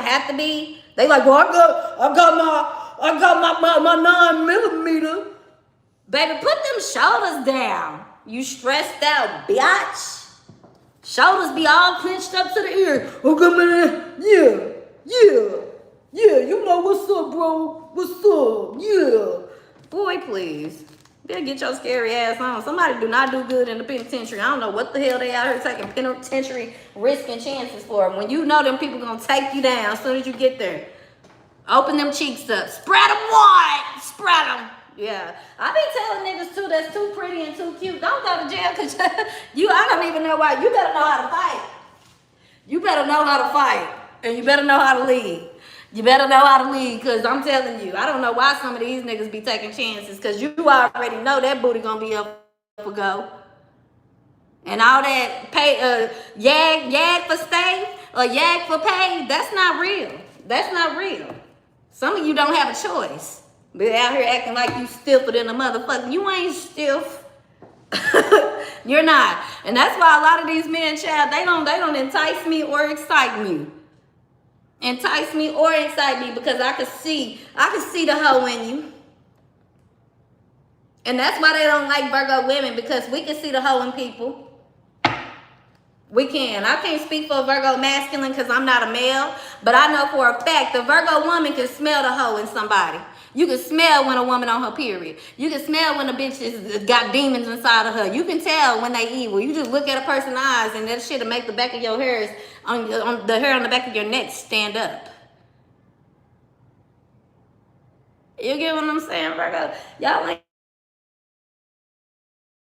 have to be. They like, well, I got my 9mm. Baby, put them shoulders down. You stressed out, bitch. Shoulders be all clenched up to the ear. Okay, man. Yeah. You know what's up, bro? What's up? Yeah. Boy, please. Better get your scary ass on. Somebody do not do good in the penitentiary. I don't know what the hell they out here taking penitentiary risk and chances for. When you know them people gonna take you down as soon as you get there. Open them cheeks up. Spread them wide. Spread them. Yeah, I be telling niggas too that's too pretty and too cute, don't go to jail, because I don't even know why. You better know how to fight. You better know how to fight, and you better know how to lead. You better know how to lead, because I'm telling you, I don't know why some of these niggas be taking chances, because you already know that booty gonna be up for go. And all that pay, yag for stay or yag for pay, that's not real. That's not real. Some of you don't have a choice. Be out here acting like you stiffer than a motherfucker. You ain't stiff. You're not. And that's why a lot of these men, child, they don't entice me or excite me. Entice me or excite me, because I can see the hoe in you. And that's why they don't like Virgo women, because we can see the hoe in people. We can. I can't speak for a Virgo masculine because I'm not a male, but I know for a fact the Virgo woman can smell the hoe in somebody. You can smell when a woman on her period. You can smell when a bitch is got demons inside of her. You can tell when they evil. You just look at a person's eyes, and that shit'll make the back of your hairs, on the hair on the back of your neck stand up. You get what I'm saying, Virgo? Y'all ain't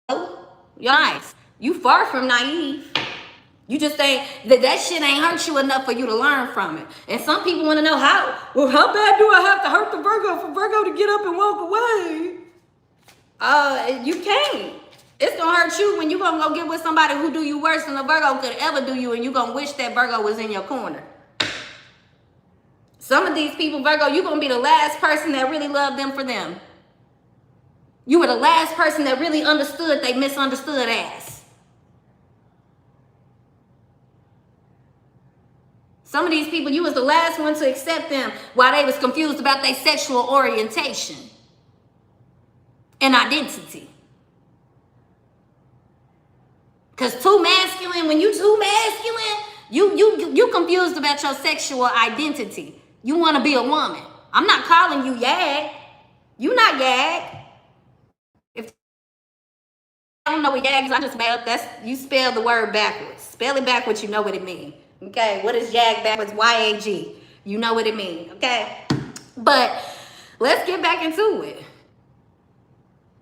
y'all nice. You far from naive. You just think that shit ain't hurt you enough for you to learn from it. And some people want to know how bad do I have to hurt the Virgo for Virgo to get up and walk away? You can't. It's gonna hurt you when you gonna go get with somebody who do you worse than a Virgo could ever do you, and you gonna wish that Virgo was in your corner. Some of these people, Virgo, you gonna be the last person that really loved them for them. You were the last person that really understood they misunderstood ass. Some of these people, you was the last one to accept them while they was confused about their sexual orientation and identity. Because too masculine, when you too masculine, you confused about your sexual identity. You want to be a woman. I'm not calling you Yag. You not Yag. If I don't know what Yag is, I just made up. You spell the word backwards. Spell it backwards, you know what it means. Okay, what is Yag backwards? Y-A-G. You know what it means. Okay, but let's get back into it.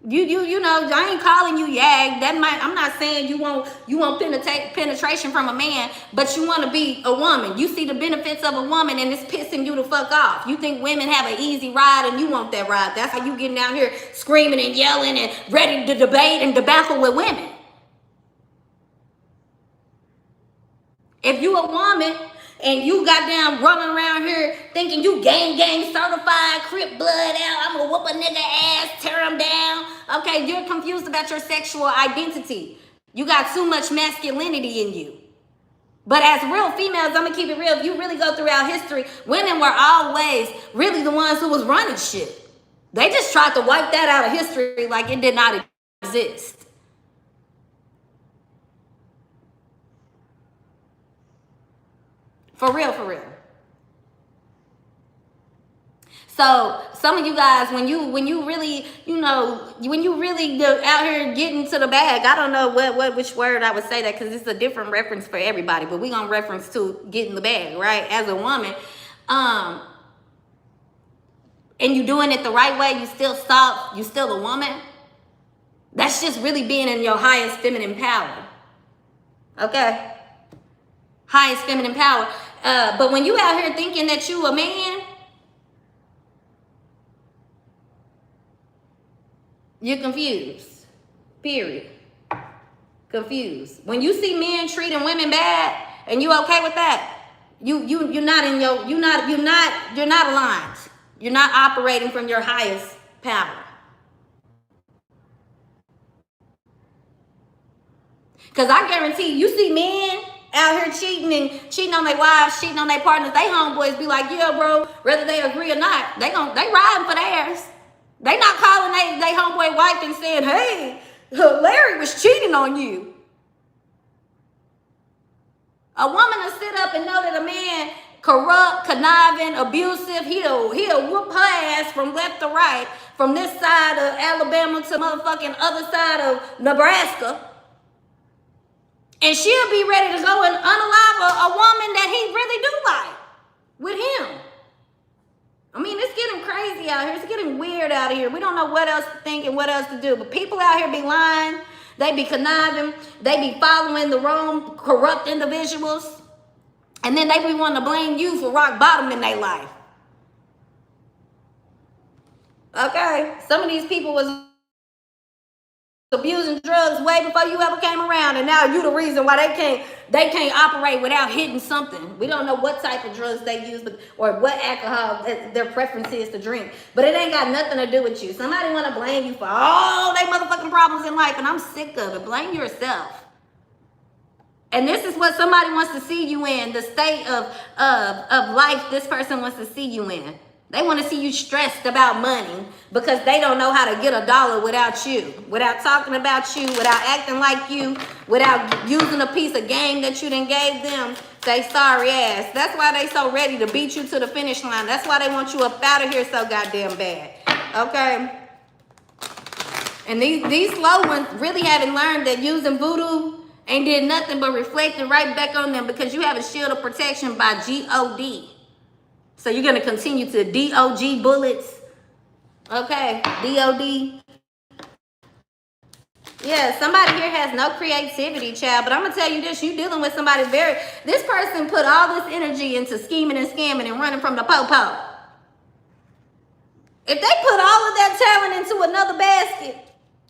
You know, I ain't calling you Yag. I'm not saying you want penetration from a man, but you want to be a woman. You see the benefits of a woman and it's pissing you the fuck off. You think women have an easy ride and you want that ride. That's how you getting out here screaming and yelling and ready to debate and debacle with women. If you a woman and you goddamn running around here thinking you gang certified, Crip blood out, I'm gonna whoop a nigga ass, tear him down. Okay, you're confused about your sexual identity. You got too much masculinity in you. But as real females, I'm gonna keep it real. If you really go throughout history, women were always really the ones who was running shit. They just tried to wipe that out of history like it did not exist. For real, for real. So some of you guys, when you really, when you really go out here getting to the bag, I don't know which word I would say that because it's a different reference for everybody, but we gonna reference to getting the bag, right? As a woman, and you doing it the right way, you still soft, you still a woman. That's just really being in your highest feminine power. Okay? Highest feminine power. But when you out here thinking that you a man, you're confused. Period. Confused. When you see men treating women bad and you okay with that, you're not aligned. You're not operating from your highest power. Because I guarantee you see men out here cheating on their wives, cheating on their partners. They homeboys be like, yeah, bro, whether they agree or not, they riding for theirs. They not calling they homeboy wife and saying, hey, Larry was cheating on you. A woman will sit up and know that a man corrupt, conniving, abusive, he'll whoop her ass from left to right, from this side of Alabama to motherfucking other side of Nebraska. And she'll be ready to go and unalive a woman that he really do like with him. I mean, it's getting crazy out here. It's getting weird out here. We don't know what else to think and what else to do. But people out here be lying. They be conniving. They be following the wrong, corrupt individuals. And then they be wanting to blame you for rock bottom in their life. Okay? Some of these people was abusing drugs way before you ever came around, and now you the reason why they can't operate without hitting something. We don't know what type of drugs they use, or what alcohol their preference is to drink, but it ain't got nothing to do with you. Somebody want to blame you for all they motherfucking problems in life, and I'm sick of it. Blame yourself. And this is what somebody wants to see you in, the state of life this person wants to see you in. They want to see you stressed about money because they don't know how to get a dollar without you, without talking about you, without acting like you, without using a piece of game that you done gave them. They sorry ass. That's why they so ready to beat you to the finish line. That's why they want you up out of here so goddamn bad. Okay? And these slow ones really haven't learned that using voodoo ain't did nothing but reflecting right back on them because you have a shield of protection by G-O-D. So you're going to continue to D-O-G bullets. Okay, D-O-D. Yeah, somebody here has no creativity, child. But I'm gonna tell you this: you dealing with somebody very. This person put all this energy into scheming and scamming and running from the po-po. If they put all of that talent into another basket,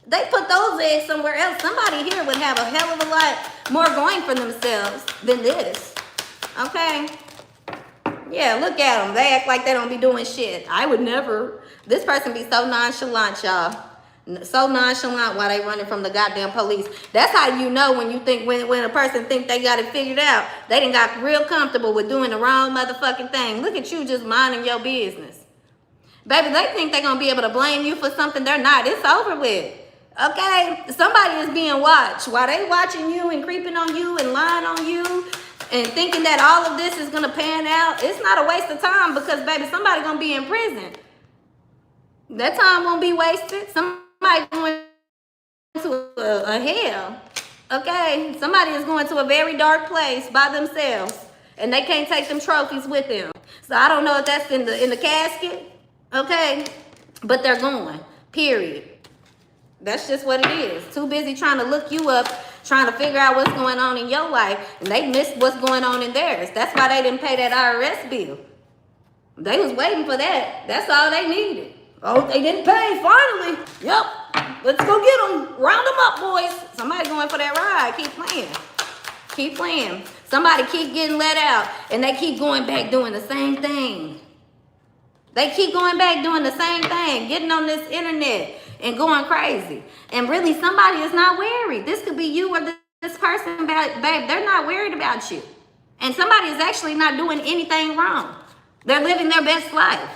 they put those eggs somewhere else. Somebody here would have a hell of a lot more going for themselves than this. Okay? Yeah, look at them. They act like they don't be doing shit. I would never. This person be so nonchalant, y'all. So nonchalant while they running from the goddamn police. That's how you know when you think when a person think they got it figured out. They done got real comfortable with doing the wrong motherfucking thing. Look at you just minding your business. Baby, they think they're going to be able to blame you for something they're not. It's over with. Okay? Somebody is being watched. While they watching you and creeping on you and lying on you and thinking that all of this is going to pan out, it's not a waste of time because, baby, somebody going to be in prison. That time won't be wasted. Somebody going to a hell. Okay? Somebody is going to a very dark place by themselves and they can't take them trophies with them. So I don't know if that's in the casket. Okay, but they're going, period. That's just what it is. Too busy trying to look you up, trying to figure out what's going on in your life, and they missed what's going on in theirs. That's why they didn't pay that IRS bill. They was waiting for that. That's all they needed. Oh, they didn't pay, finally. Yep, let's go get them. Round them up, boys. Somebody going for that ride. Keep playing. Keep playing. Somebody keep getting let out, and they keep going back doing the same thing. They keep going back doing the same thing, getting on this internet and going crazy. And really, somebody is not worried. This could be you or this person, babe. They're not worried about you. And somebody is actually not doing anything wrong. They're living their best life.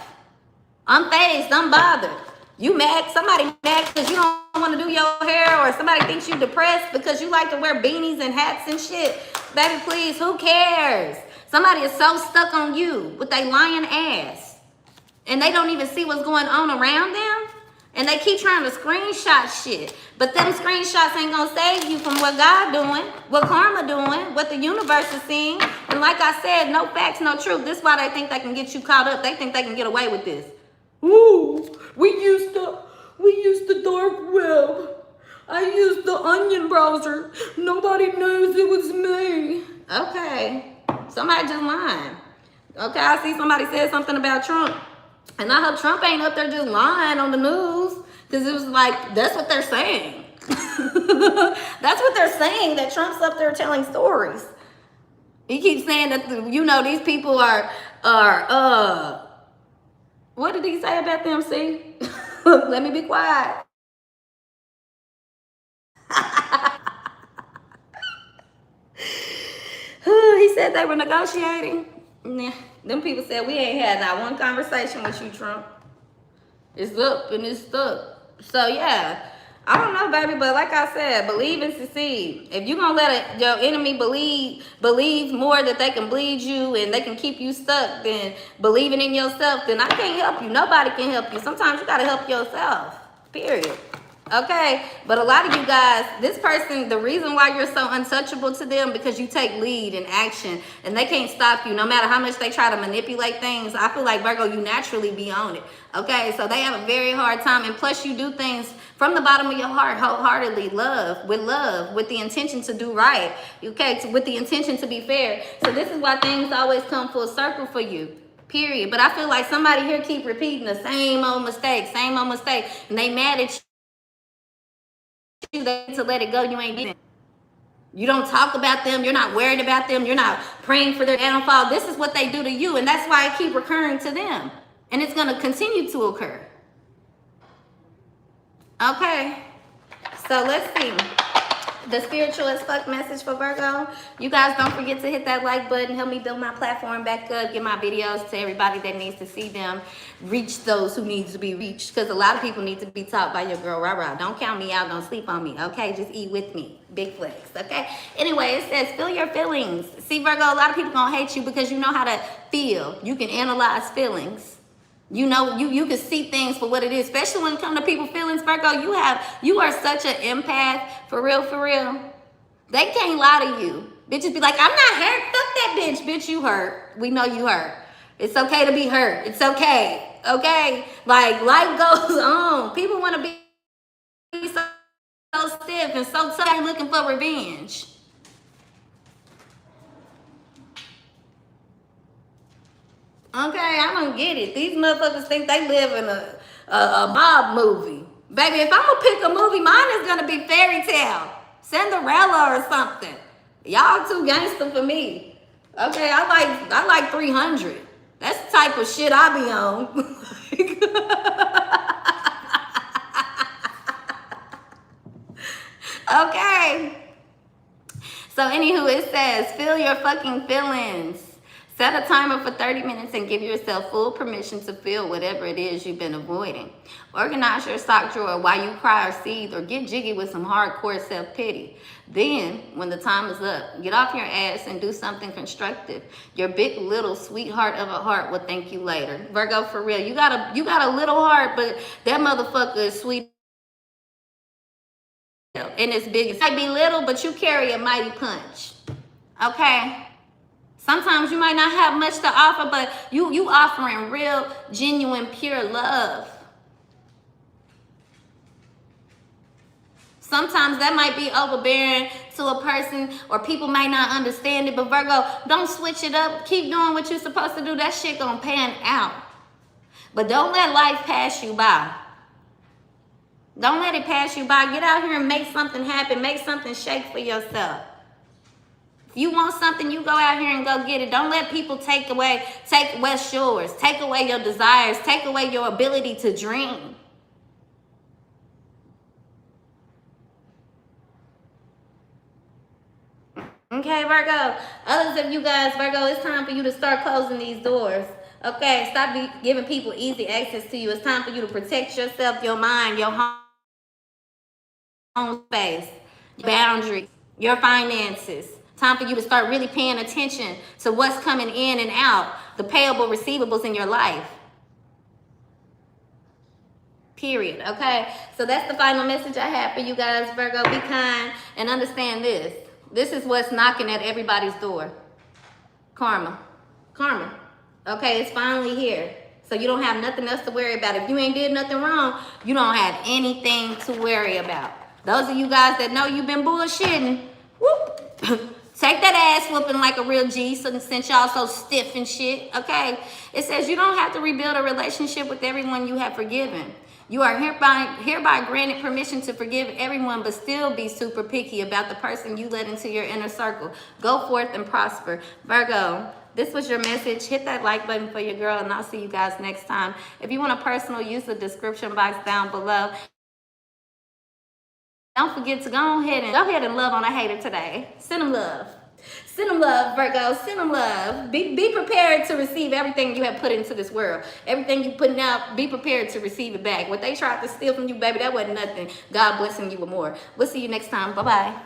Unfazed, unbothered. You mad? Somebody mad because you don't want to do your hair, or somebody thinks you depressed because you like to wear beanies and hats and shit. Baby, please, who cares? Somebody is so stuck on you with their lying ass. And they don't even see what's going on around them. And they keep trying to screenshot shit. But them screenshots ain't gonna save you from what God doing, what karma doing, what the universe is seeing. And like I said, no facts, no truth. This is why they think they can get you caught up. They think they can get away with this. Ooh, we used the dark web. I used the onion browser. Nobody knows it was me. Okay, somebody just lying. Okay, I see somebody said something about Trump. And I hope Trump ain't up there just lying on the news. Because it was like, that's what they're saying. That's what they're saying, that Trump's up there telling stories. He keeps saying that, these people are, what did he say about them, see? Let me be quiet. He said they were negotiating. Nah, them people said we ain't had not one conversation with you, Trump. It's up and it's stuck. So yeah, I don't know, baby, but like I said, believe and succeed. If you're gonna let your enemy believe more that they can bleed you and they can keep you stuck, then believing in yourself, then I can't help you. Nobody can help you. Sometimes you gotta help yourself. Period. Okay, but a lot of you guys, this person, the reason why you're so untouchable to them, because you take lead and action and they can't stop you no matter how much they try to manipulate things. I feel like, Virgo, you naturally be on it. Okay, so they have a very hard time, and plus you do things from the bottom of your heart, wholeheartedly, love, with the intention to do right, okay, with the intention to be fair. So this is why things always come full circle for you. Period. But I feel like somebody here keep repeating the same old mistake, and they mad at you to let it go. You ain't getting it. You don't talk about them. You're not worried about them. You're not praying for their downfall. This is what they do to you, and that's why I keep recurring to them. And it's going to continue to occur. Okay. So let's see. The spiritual as fuck message for Virgo. You guys don't forget to hit that like button. Help me build my platform back up. Get my videos to everybody that needs to see them. Reach those who need to be reached. Because a lot of people need to be taught by your girl, rah-rah. Don't count me out. Don't sleep on me. Okay? Just eat with me. Big flex. Okay? Anyway, it says, feel your feelings. See, Virgo, a lot of people gonna hate you because you know how to feel. You can analyze feelings. You know, you can see things for what it is, especially when it comes to people's feelings, Virgo. You are such an empath, for real, for real. They can't lie to you. Bitches be like, I'm not hurt. Fuck that bitch. Bitch, you hurt. We know you hurt. It's okay to be hurt. It's okay. Okay? Like, life goes on. People want to be so so stiff and so tough, looking for revenge. Okay, I don't get it. These motherfuckers think they live in a mob movie. Baby, if I'm gonna pick a movie, mine is gonna be fairy tale, Cinderella or something. Y'all too gangster for me. Okay, I like 300. That's the type of shit I be on. Okay. So anywho, it says, feel your fucking feelings. Set a timer for 30 minutes and give yourself full permission to feel whatever it is you've been avoiding. Organize your sock drawer while you cry or seethe or get jiggy with some hardcore self-pity. Then, when the time is up, get off your ass and do something constructive. Your big little sweetheart of a heart will thank you later. Virgo, for real, you got a little heart, but that motherfucker is sweet. And it's big. It might be little, but you carry a mighty punch. Okay? Sometimes you might not have much to offer, but you offering real, genuine, pure love. Sometimes that might be overbearing to a person, or people might not understand it, but Virgo, don't switch it up. Keep doing what you're supposed to do. That shit gonna pan out. But don't let life pass you by. Don't let it pass you by. Get out here and make something happen. Make something shake for yourself. If you want something, you go out here and go get it. Don't let people take what's yours. Take away your desires. Take away your ability to dream. Okay, Virgo. Others of you guys, Virgo, it's time for you to start closing these doors. Okay, stop giving people easy access to you. It's time for you to protect yourself, your mind, your home space, boundaries, your finances. Time for you to start really paying attention to what's coming in and out, the payable receivables in your life. Period. Okay? So that's the final message I have for you guys, Virgo. Be kind and understand this. This is what's knocking at everybody's door. Karma. Karma. Okay? It's finally here. So you don't have nothing else to worry about. If you ain't did nothing wrong, you don't have anything to worry about. Those of you guys that know you've been bullshitting, whoop. Take that ass whooping like a real G, since y'all so stiff and shit, okay? It says you don't have to rebuild a relationship with everyone you have forgiven. You are hereby granted permission to forgive everyone, but still be super picky about the person you let into your inner circle. Go forth and prosper. Virgo, this was your message. Hit that like button for your girl, and I'll see you guys next time. If you want a personal, use the description box down below. Don't forget to go ahead and love on a hater today. Send them love. Send them love, Virgo. Send them love. Be prepared to receive everything you have put into this world. Everything you putting out, be prepared to receive it back. What they tried to steal from you, baby, that wasn't nothing. God blessing you with more. We'll see you next time. Bye-bye.